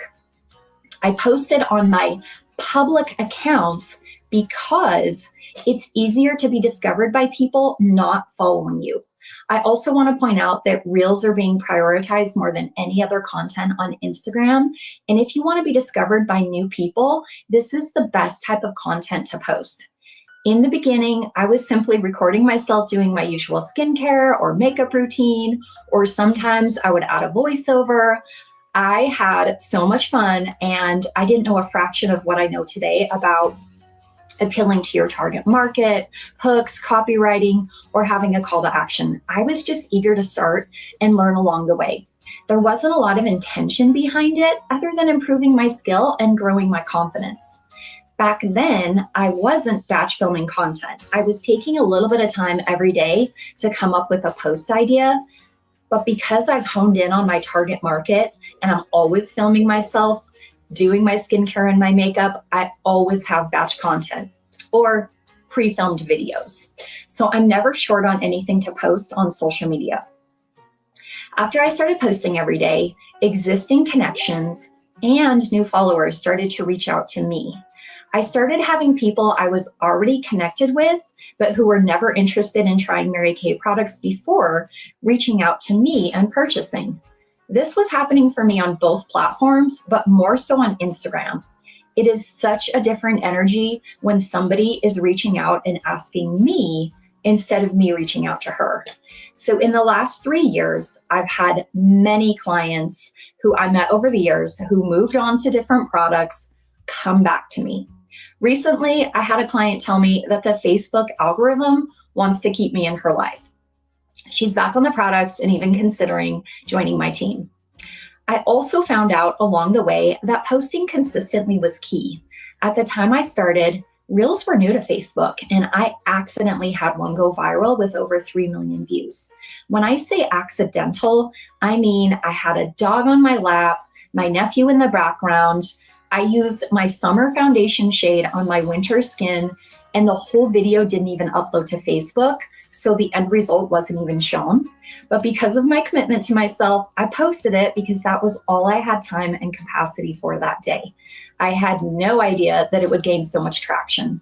I posted on my public accounts because it's easier to be discovered by people not following you. I also want to point out that Reels are being prioritized more than any other content on Instagram. And if you want to be discovered by new people, this is the best type of content to post. In the beginning, I was simply recording myself doing my usual skincare or makeup routine, or sometimes I would add a voiceover. I had so much fun, and I didn't know a fraction of what I know today about appealing to your target market, hooks, copywriting, or having a call to action. I was just eager to start and learn along the way. There wasn't a lot of intention behind it other than improving my skill and growing my confidence. Back then, I wasn't batch filming content. I was taking a little bit of time every day to come up with a post idea. But because I've honed in on my target market and I'm always filming myself, doing my skincare and my makeup, I always have batch content or pre-filmed videos. So I'm never short on anything to post on social media. After I started posting every day, existing connections and new followers started to reach out to me. I started having people I was already connected with, but who were never interested in trying Mary Kay products before, reaching out to me and purchasing. This was happening for me on both platforms, but more so on Instagram. It is such a different energy when somebody is reaching out and asking me instead of me reaching out to her. So in the last 3 years, I've had many clients who I met over the years who moved on to different products come back to me. Recently, I had a client tell me that the Facebook algorithm wants to keep me in her life. She's back on the products and even considering joining my team. I also found out along the way that posting consistently was key. At the time I started, Reels were new to Facebook, and I accidentally had one go viral with over 3 million views. When I say accidental, I mean I had a dog on my lap, my nephew in the background. I used my summer foundation shade on my winter skin, and the whole video didn't even upload to Facebook. So the end result wasn't even shown. But because of my commitment to myself, I posted it because that was all I had time and capacity for that day. I had no idea that it would gain so much traction.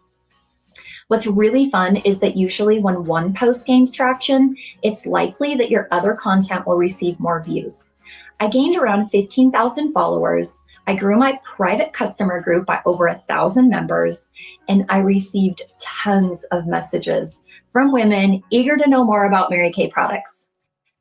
What's really fun is that usually when one post gains traction, it's likely that your other content will receive more views. I gained around 15,000 followers. I grew my private customer group by over 1,000 members, and I received tons of messages from women eager to know more about Mary Kay products.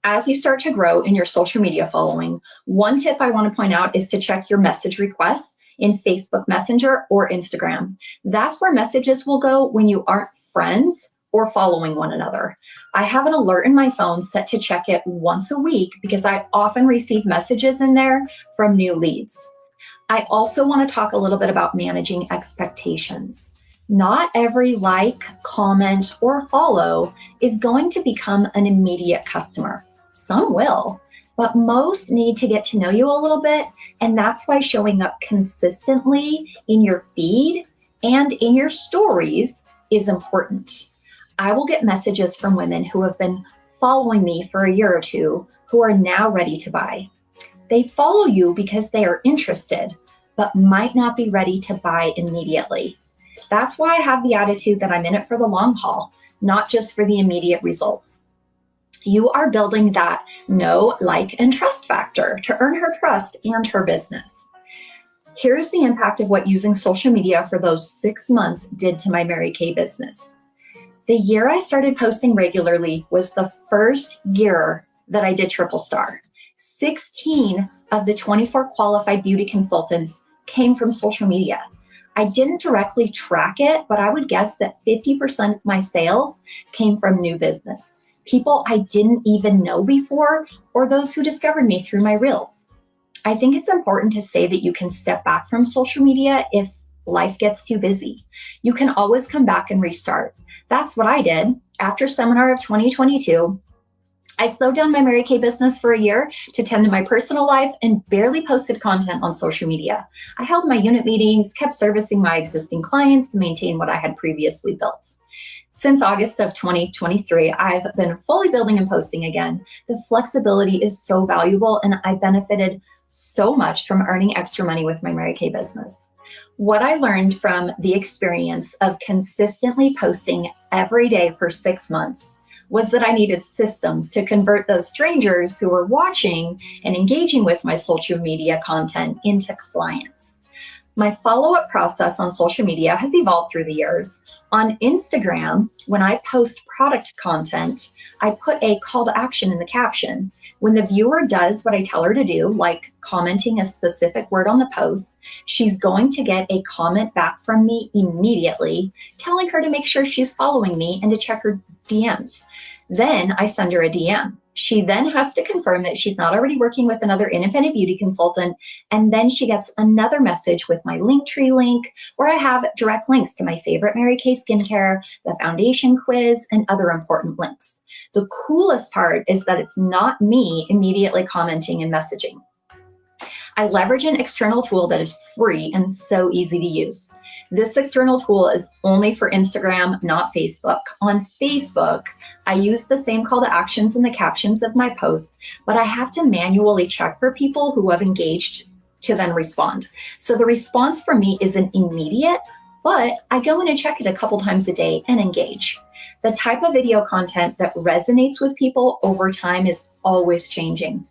As you start to grow in your social media following, one tip I want to point out is to check your message requests in Facebook Messenger or Instagram. That's where messages will go when you aren't friends or following one another. I have an alert in my phone set to check it once a week because I often receive messages in there from new leads. I also want to talk a little bit about managing expectations. Not every like, comment, or follow is going to become an immediate customer. Some will, but most need to get to know you a little bit, and that's why showing up consistently in your feed and in your stories is important. I will get messages from women who have been following me for a year or two who are now ready to buy. They follow you because they are interested, but might not be ready to buy immediately. That's why I have the attitude that I'm in it for the long haul, not just for the immediate results. You are building that know, like, and trust factor to earn her trust and her business. Here's the impact of what using social media for those 6 months did to my Mary Kay business. The year I started posting regularly was the first year that I did Triple Star. 16 of the 24 qualified beauty consultants came from social media. I didn't directly track it, but I would guess that 50% of my sales came from new business. People I didn't even know before, or those who discovered me through my reels. I think it's important to say that you can step back from social media if life gets too busy. You can always come back and restart. That's what I did. After seminar of 2022, I slowed down my Mary Kay business for a year to tend to my personal life and barely posted content on social media. I held my unit meetings, kept servicing my existing clients to maintain what I had previously built. Since August of 2023, I've been fully building and posting again. The flexibility is so valuable, and I benefited so much from earning extra money with my Mary Kay business. What I learned from the experience of consistently posting every day for 6 months was that I needed systems to convert those strangers who were watching and engaging with my social media content into clients. My follow-up process on social media has evolved through the years. On Instagram, when I post product content, I put a call to action in the caption. When the viewer does what I tell her to do, like commenting a specific word on the post, she's going to get a comment back from me immediately, telling her to make sure she's following me and to check her DMs. Then I send her a DM. She then has to confirm that she's not already working with another independent beauty consultant. And then she gets another message with my Linktree link, where I have direct links to my favorite Mary Kay skincare, the foundation quiz, and other important links. The coolest part is that it's not me immediately commenting and messaging. I leverage an external tool that is free and so easy to use. This external tool is only for Instagram, not Facebook. On Facebook, I use the same call to actions in the captions of my posts, but I have to manually check for people who have engaged to then respond. So the response from me isn't immediate, but I go in and check it a couple times a day and engage. The type of video content that resonates with people over time is always changing.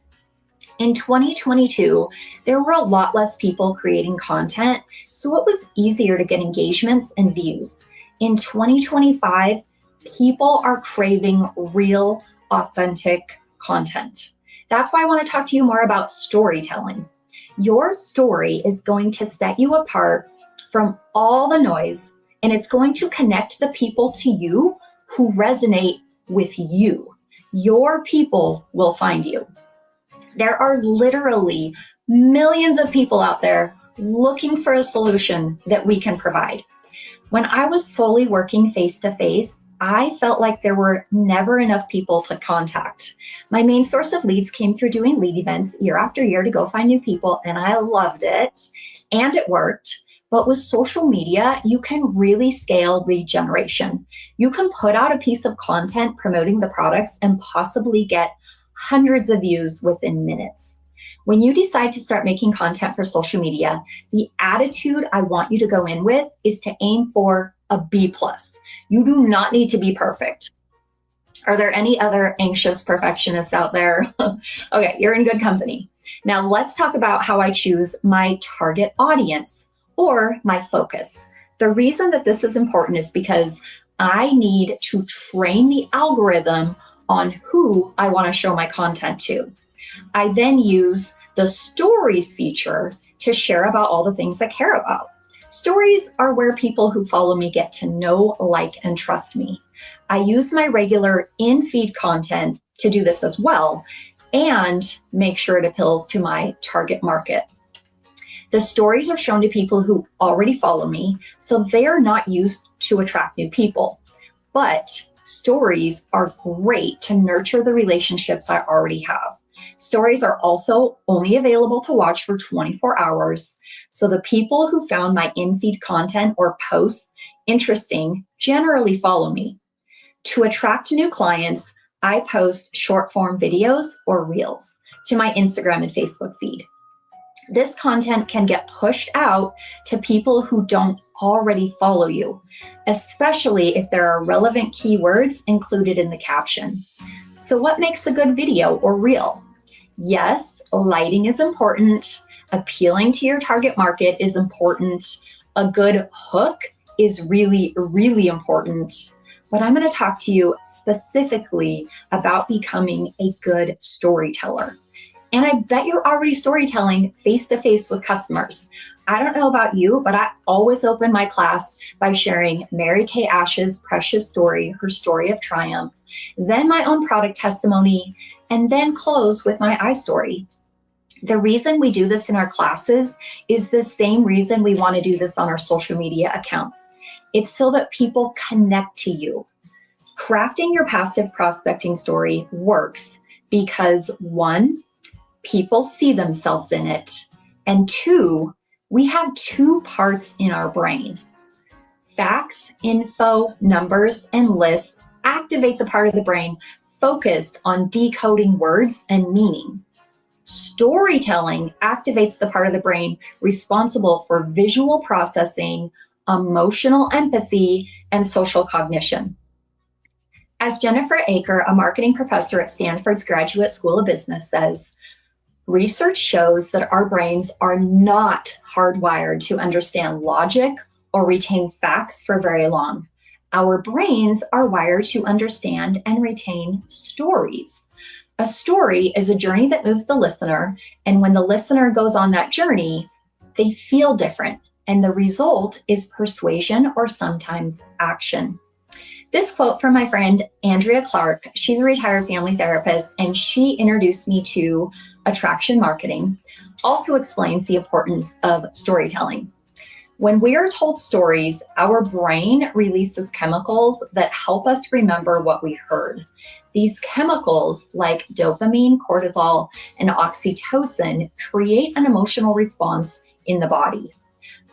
In 2022, there were a lot less people creating content, so it was easier to get engagements and views. In 2025, people are craving real, authentic content. That's why I want to talk to you more about storytelling. Your story is going to set you apart from all the noise, and it's going to connect the people to you who resonate with you. Your people will find you. There are literally millions of people out there looking for a solution that we can provide. When I was solely working face-to-face, I felt like there were never enough people to contact. My main source of leads came through doing lead events year after year to go find new people, and I loved it, and it worked. But with social media, you can really scale lead generation. You can put out a piece of content promoting the products and possibly get hundreds of views within minutes. When you decide to start making content for social media, the attitude I want you to go in with is to aim for a B+. You do not need to be perfect. Are there any other anxious perfectionists out there? Okay, you're in good company. Now let's talk about how I choose my target audience or my focus. The reason that this is important is because I need to train the algorithm on who I want to show my content to. I then use the stories feature to share about all the things I care about. Stories are where people who follow me get to know, like, and trust me. I use my regular in-feed content to do this as well and make sure it appeals to my target market. The stories are shown to people who already follow me, so they're not used to attract new people. But stories are great to nurture the relationships I already have. Stories are also only available to watch for 24 hours. So the people who found my in-feed content or posts interesting generally follow me. To attract new clients, I post short form videos or reels to my Instagram and Facebook feed. This content can get pushed out to people who don't already follow you, especially if there are relevant keywords included in the caption. So what makes a good video or reel? Yes, lighting is important. Appealing to your target market is important. A good hook is really, really important. But I'm going to talk to you specifically about becoming a good storyteller. And I bet you're already storytelling face-to-face with customers. I don't know about you, but I always open my class by sharing Mary Kay Ash's precious story, her story of triumph, then my own product testimony, and then close with my iStory. The reason we do this in our classes is the same reason we want to do this on our social media accounts. It's so that people connect to you. Crafting your passive prospecting story works because 1, people see themselves in it, and 2, we have 2 parts in our brain. Facts, info, numbers, and lists activate the part of the brain focused on decoding words and meaning. Storytelling activates the part of the brain responsible for visual processing, emotional empathy, and social cognition. As Jennifer Aker, a marketing professor at Stanford's Graduate School of Business, says, research shows that our brains are not hardwired to understand logic or retain facts for very long. Our brains are wired to understand and retain stories. A story is a journey that moves the listener, and when the listener goes on that journey, they feel different, and the result is persuasion or sometimes action. This quote from my friend Andrea Clark, she's a retired family therapist, and she introduced me to attraction marketing, also explains the importance of storytelling. When we are told stories, our brain releases chemicals that help us remember what we heard. These chemicals, like dopamine, cortisol, and oxytocin, create an emotional response in the body.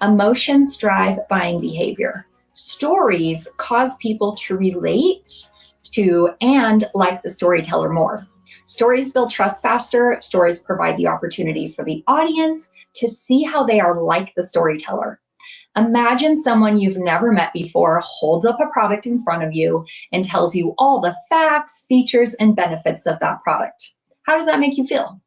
Emotions drive buying behavior. Stories cause people to relate to and like the storyteller more. Stories build trust faster. Stories provide the opportunity for the audience to see how they are like the storyteller. Imagine someone you've never met before holds up a product in front of you and tells you all the facts, features, and benefits of that product. How does that make you feel?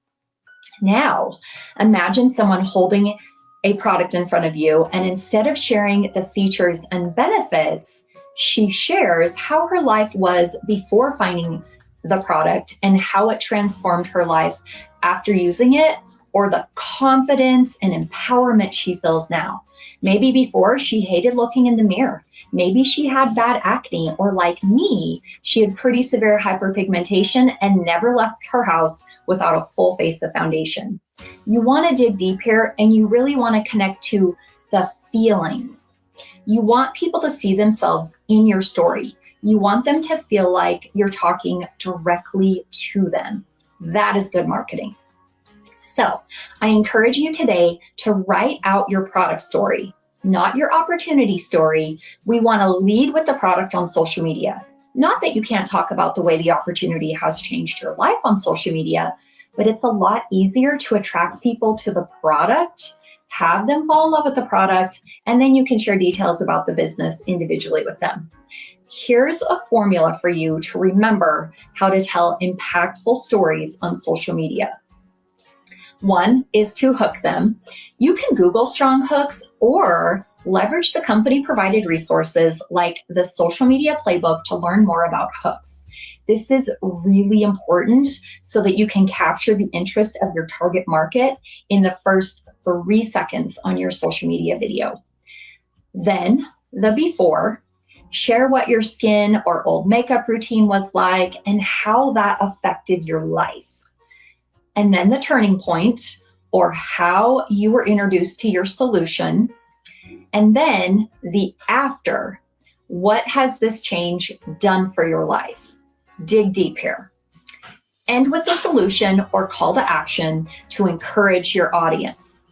Now, imagine someone holding a product in front of you, and instead of sharing the features and benefits, she shares how her life was before finding the product and how it transformed her life after using it, or the confidence and empowerment she feels now. Maybe before she hated looking in the mirror. Maybe she had bad acne, or like me, she had pretty severe hyperpigmentation and never left her house without a full face of foundation. You want to dig deep here, and you really want to connect to the feelings. You want people to see themselves in your story. You want them to feel like you're talking directly to them. That is good marketing. So I encourage you today to write out your product story, not your opportunity story. We want to lead with the product on social media. Not that you can't talk about the way the opportunity has changed your life on social media, but it's a lot easier to attract people to the product, have them fall in love with the product, and then you can share details about the business individually with them. Here's a formula for you to remember how to tell impactful stories on social media. 1 is to hook them. You can Google strong hooks or leverage the company provided resources like the Social Media Playbook to learn more about hooks. This is really important so that you can capture the interest of your target market in the first 3 seconds on your social media video. Then the before, share what your skin or old makeup routine was like and how that affected your life. And then the turning point, or how you were introduced to your solution. And then the after, what has this change done for your life? Dig deep here. End with the solution or call to action to encourage your audience.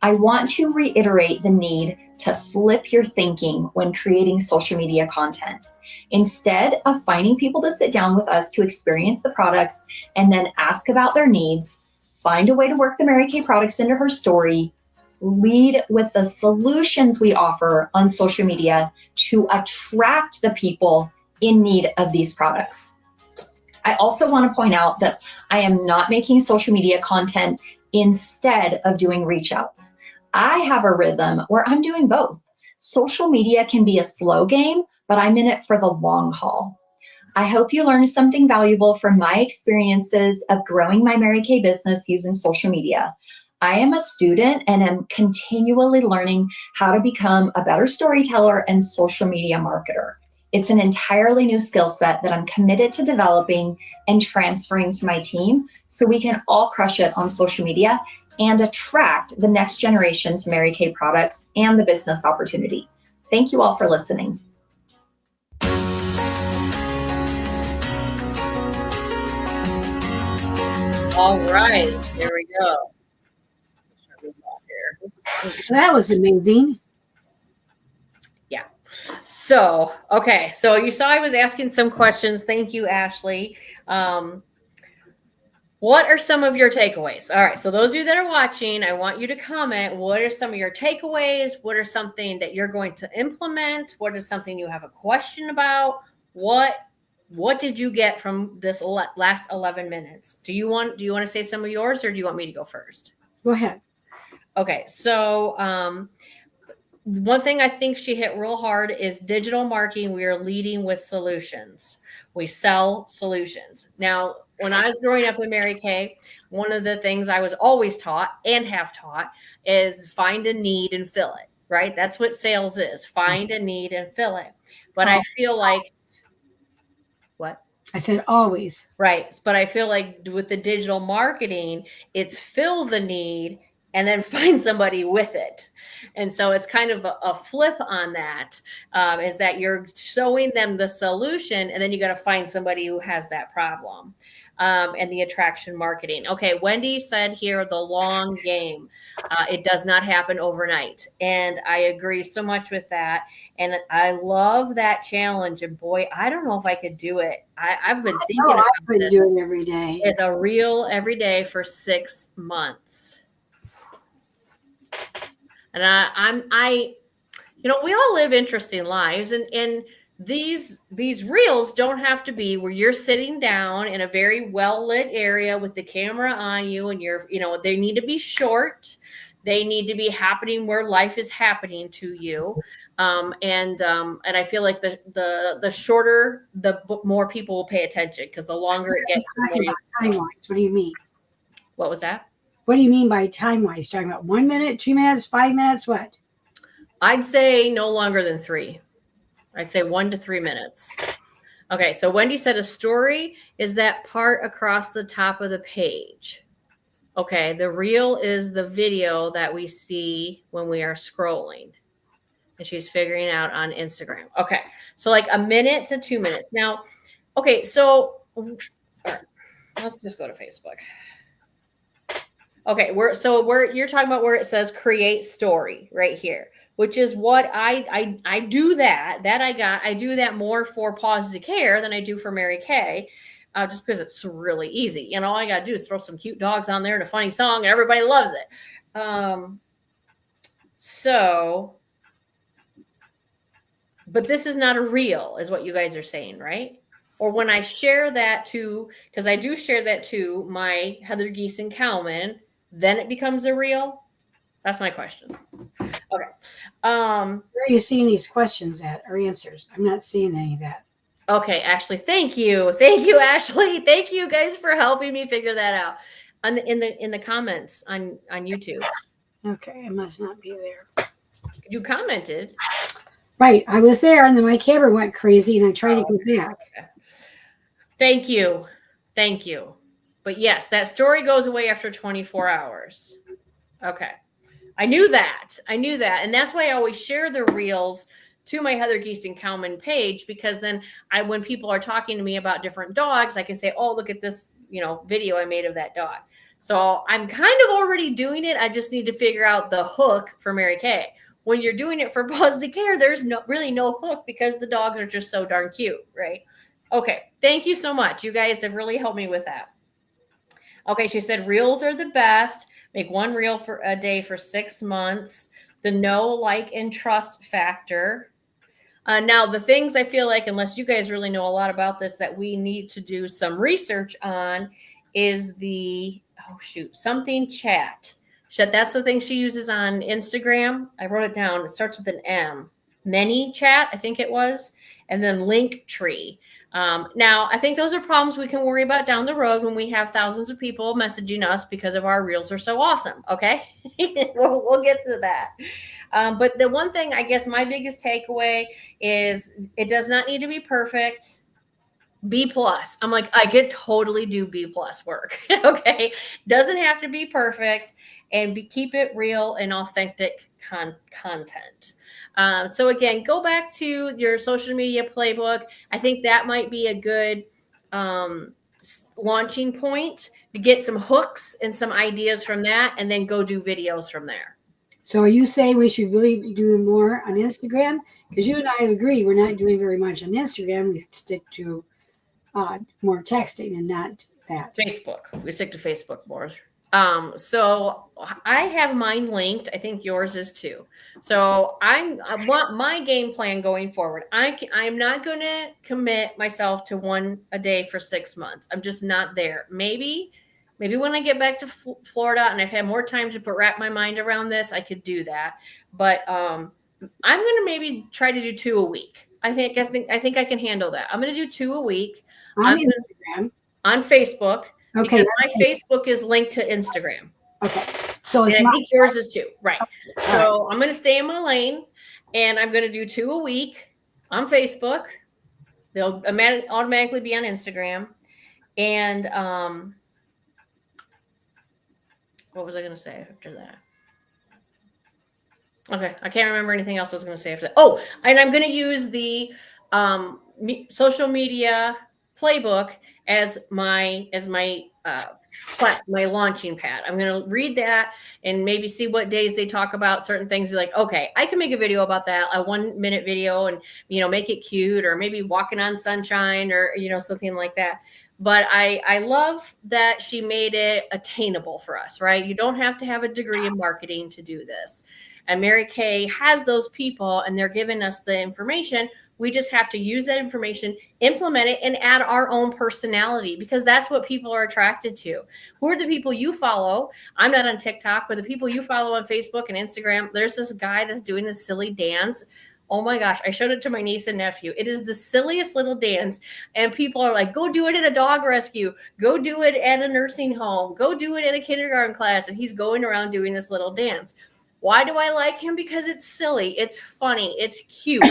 I want to reiterate the need to flip your thinking when creating social media content. Instead of finding people to sit down with us to experience the products and then ask about their needs, find a way to work the Mary Kay products into her story, lead with the solutions we offer on social media to attract the people in need of these products. I also want to point out that I am not making social media content instead of doing reach outs. I have a rhythm where I'm doing both. Social media can be a slow game, but I'm in it for the long haul. I hope you learned something valuable from my experiences of growing my Mary Kay business using social media. I am a student and am continually learning how to become a better storyteller and social media marketer. It's an entirely new skill set that I'm committed to developing and transferring to my team so we can all crush it on social media and attract the next generation to Mary Kay products and the business opportunity. Thank you all for listening. All right, here we go. That was amazing. Yeah. So, okay. So you saw I was asking some questions. Thank you, Ashley. What are some of your takeaways? All right. So those of you that are watching, I want you to comment. What are some of your takeaways? What are something that you're going to implement? What is something you have a question about? What did you get from this last 11 minutes? Do you want to say some of yours, or do you want me to go first? Go ahead. Okay. So, one thing I think she hit real hard is digital marketing. We are leading with solutions. We sell solutions. Now, when I was growing up with Mary Kay, one of the things I was always taught and have taught is find a need and fill it, right? That's what sales is. Find a need and fill it. But I feel like, what? I said always. Right. But I feel like with the digital marketing, it's fill the need and then find somebody with it. And so it's kind of a flip on that, is that you're showing them the solution, and then you got to find somebody who has that problem. And the attraction marketing. Okay, Wendy said here, the long game. It does not happen overnight. And I agree so much with that. And I love that challenge. And boy, I don't know if I could do it. I've been thinking about I've been doing it every day. It's a reel every day for 6 months. And we all live interesting lives, and these reels don't have to be where you're sitting down in a very well lit area with the camera on you, and they need to be short. They need to be happening where life is happening to you. And I feel like the shorter, the more people will pay attention, because the longer it gets. Time-wise, what do you mean? What was that? What do you mean by time-wise? Talking about 1 minute, 2 minutes, 5 minutes, what? I'd say no longer than 3. I'd say 1 to 3 minutes. Okay, so Wendy said a story is that part across the top of the page. Okay, the reel is the video that we see when we are scrolling. And she's figuring out on Instagram. Okay, so like 1 minute to 2 minutes. Now, okay, so let's just go to Facebook. Okay, you're talking about where it says create story right here, which is what I do that I do that more for Positive Care than I do for Mary Kay, just because it's really easy. All I got to do is throw some cute dogs on there and a funny song, and everybody loves it. But this is not a reel, is what you guys are saying, right? Or when I share that because I do share that to my Heather Geeson Cowman, then it becomes a reel? That's my question. Okay. Where are you seeing these questions at, or answers? I'm not seeing any of that. Okay, Ashley, thank you. Thank you, Ashley. Thank you guys for helping me figure that out. In the comments on YouTube. Okay, I must not be there. You commented. Right, I was there, and then my camera went crazy, and I tried to go back. Okay. Thank you. Thank you. But yes, that story goes away after 24 hours. Okay. I knew that. And that's why I always share the reels to my Heather Geeson Cowman page, because then when people are talking to me about different dogs, I can say, oh, look at this, video I made of that dog. So I'm kind of already doing it. I just need to figure out the hook for Mary Kay. When you're doing it for Positive Care, there's really no hook, because the dogs are just so darn cute, right? Okay. Thank you so much. You guys have really helped me with that. Okay. She said reels are the best. Make 1 reel for a day for 6 months. The know, like, and trust factor. Now, the things I feel like, unless you guys really know a lot about this, that we need to do some research on is the, something chat. That's the thing she uses on Instagram. I wrote it down. It starts with an M. Many chat, I think it was, and then Linktree. Now, I think those are problems we can worry about down the road when we have thousands of people messaging us because of our reels are so awesome. Okay, we'll get to that. But the one thing, I guess, my biggest takeaway is it does not need to be perfect. B+. I'm like, I could totally do B+ work. Okay, doesn't have to be perfect, and keep it real and authentic content. So again, go back to your social media playbook. I think that might be a good launching point to get some hooks and some ideas from that, and then go do videos from there. So are you saying we should really be doing more on Instagram? Because you and I have agreed we're not doing very much on Instagram. We stick to more texting and not that. Facebook. We stick to Facebook more. So I have mine linked. I think yours is too. So I want my game plan going forward. I'm not going to commit myself to one a day for 6 months. I'm just not there. Maybe when I get back to Florida and I've had more time to wrap my mind around this, I could do that. But I'm going to maybe try to do 2 a week. I think I can handle that. I'm going to do 2 a week on Instagram, on Facebook. Okay. Because my Facebook is linked to Instagram. Okay. So I think yours is too. Right. Okay. So I'm going to stay in my lane, and I'm going to do 2 a week on Facebook. They'll automatically be on Instagram. And what was I going to say after that? Okay. I can't remember anything else I was going to say after that. Oh, and I'm going to use the social media playbook as my launching pad. I'm going to read that and maybe see what days they talk about certain things. Be like, okay, I can make a video about that, a 1-minute video, and make it cute, or maybe walking on sunshine, or something like that. But I love that she made it attainable for us, right? You don't have to have a degree in marketing to do this. And Mary Kay has those people, and they're giving us the information. We just have to use that information, implement it, and add our own personality, because that's what people are attracted to. Who are the people you follow? I'm not on TikTok, but the people you follow on Facebook and Instagram, there's this guy that's doing this silly dance. Oh my gosh, I showed it to my niece and nephew. It is the silliest little dance. And people are like, go do it at a dog rescue. Go do it at a nursing home. Go do it at a kindergarten class. And he's going around doing this little dance. Why do I like him? Because it's silly. It's funny. It's cute.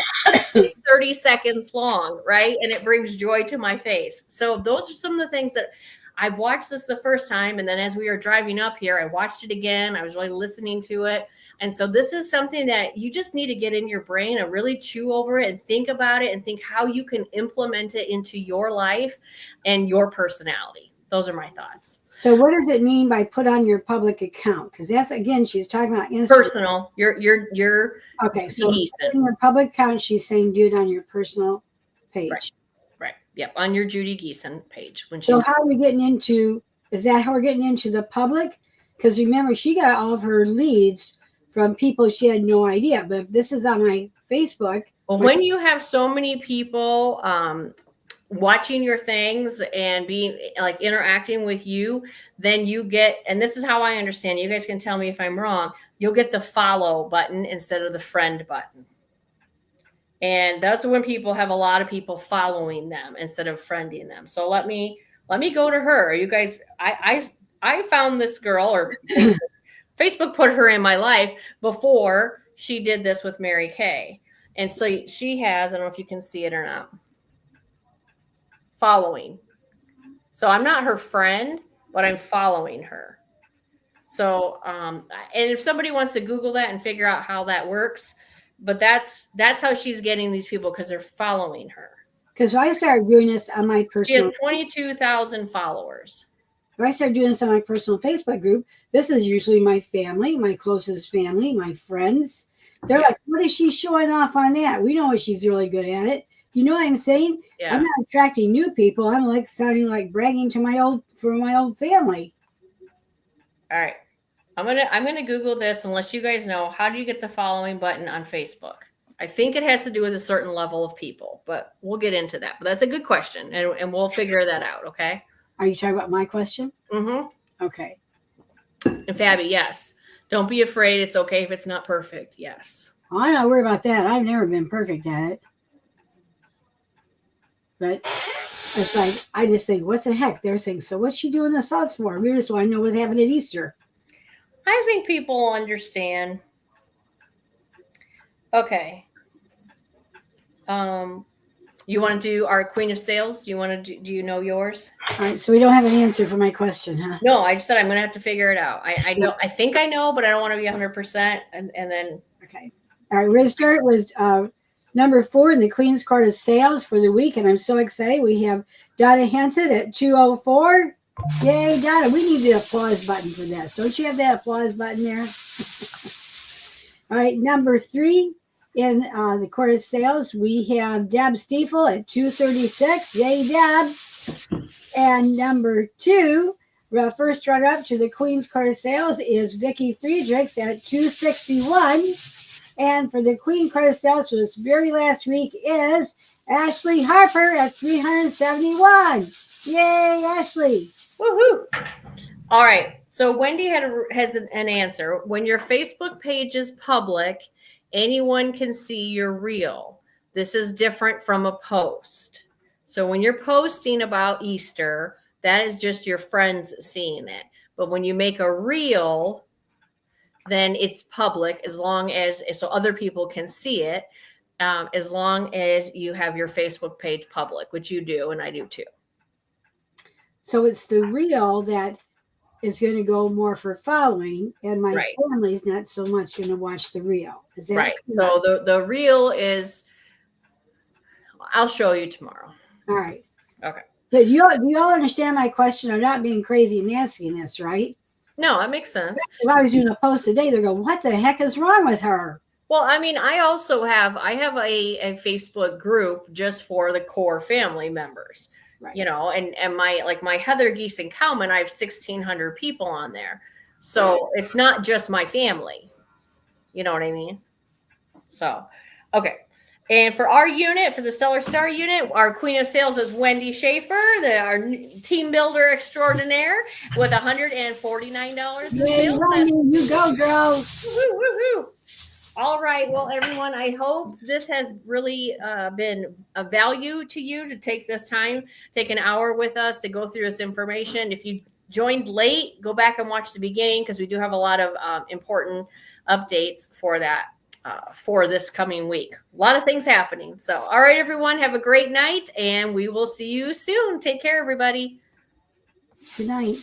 It's 30 seconds long, right? And it brings joy to my face. So those are some of the things that I've watched this the first time. And then as we were driving up here, I watched it again. I was really listening to it. And so this is something that you just need to get in your brain and really chew over it and think about it and think how you can implement it into your life and your personality. Those are my thoughts. So what does it mean by put on your public account? Because that's, again, she's talking about Instagram. Personal. You're okay. So in your public account, she's saying do it on your personal page. Right. Yep. On your Judy Geeson page. So how are we getting into, is that how we're getting into the public? Because remember, she got all of her leads from people she had no idea. But if this is on my Facebook. Well, when you have so many people watching your things and being like interacting with you, then you get, and this is how I understand, you guys can tell me if I'm wrong, you'll get the follow button instead of the friend button. And that's when people have a lot of people following them instead of friending them. So let me go to her. You guys, I found this girl, or Facebook put her in my life before she did this with Mary Kay. And so she has, I don't know if you can see it or not, following. So I'm not her friend, but I'm following her. So, and if somebody wants to Google that and figure out how that works, but that's how she's getting these people, because they're following her. Because I started doing this on my personal. She has 22,000 followers. If I start doing this on my personal Facebook group, this is usually my family, my closest family, my friends. They're like, what is she showing off on that? We know she's really good at it. You know what I'm saying? Yeah. I'm not attracting new people. I'm like sounding like bragging to my old family. All right. I'm gonna Google this, unless you guys know, how do you get the following button on Facebook? I think it has to do with a certain level of people, but we'll get into that. But that's a good question, and we'll figure that out, okay? Are you talking about my question? Mm-hmm. Okay. And Fabi, yes. Don't be afraid. It's okay if it's not perfect. Yes. I'm not worried about that. I've never been perfect at it. But it's like, I just think, what the heck? They're saying, so what's she doing the sauce for? We just want to know what's happening at Easter. I think people understand. Okay. You want to do our Queen of Sales? Do you know yours? All right, so we don't have an answer for my question, huh? No, I just said I'm going to have to figure it out. I think I know, but I don't want to be 100%. And then. Okay. All right, we're going to start with number 4 in the Queen's Court of Sales for the week, and I'm so excited. We have Donna Henson at 204. Yay, Donna. We need the applause button for this. Don't you have that applause button there? All right, number 3 in the Court of Sales, we have Deb Stiefel at 236. Yay, Deb. And number 2, first runner-up to the Queen's Court of Sales is Vicki Friedrichs at 261. And for the Queen Court of Sales for this very last week is Ashley Harper at 371. Yay, Ashley. Woohoo. All right. So Wendy has an answer. When your Facebook page is public, anyone can see your reel. This is different from a post. So when you're posting about Easter, that is just your friends seeing it. But when you make a reel, then it's public as long as, so other people can see it, as long as you have your Facebook page public, which you do, and I do too. So it's the reel that is going to go more for following, and my family's not so much going to watch the reel. Is that right? So the reel is, I'll show you tomorrow. All right. Okay. So do you all understand my question? I'm not being crazy and asking this, right? No, that makes sense. If I was doing a post today, they're going, what the heck is wrong with her? Well, I mean, I have a Facebook group just for the core family members. Right. You know, and my Heather Geese and Cowman, I have 1,600 people on there. So it's not just my family. You know what I mean? So, okay. And for our unit, for the Stellar Star unit, our Queen of Sales is Wendy Schaefer, our team builder extraordinaire, with $149 in sales. You go, girl. Woo-hoo, woo-hoo. All right. Well, everyone, I hope this has really been a value to you to take this time, take an hour with us to go through this information. If you joined late, go back and watch the beginning because we do have a lot of important updates for that for this coming week. A lot of things happening. So, all right, everyone, have a great night, and we will see you soon. Take care, everybody. Good night.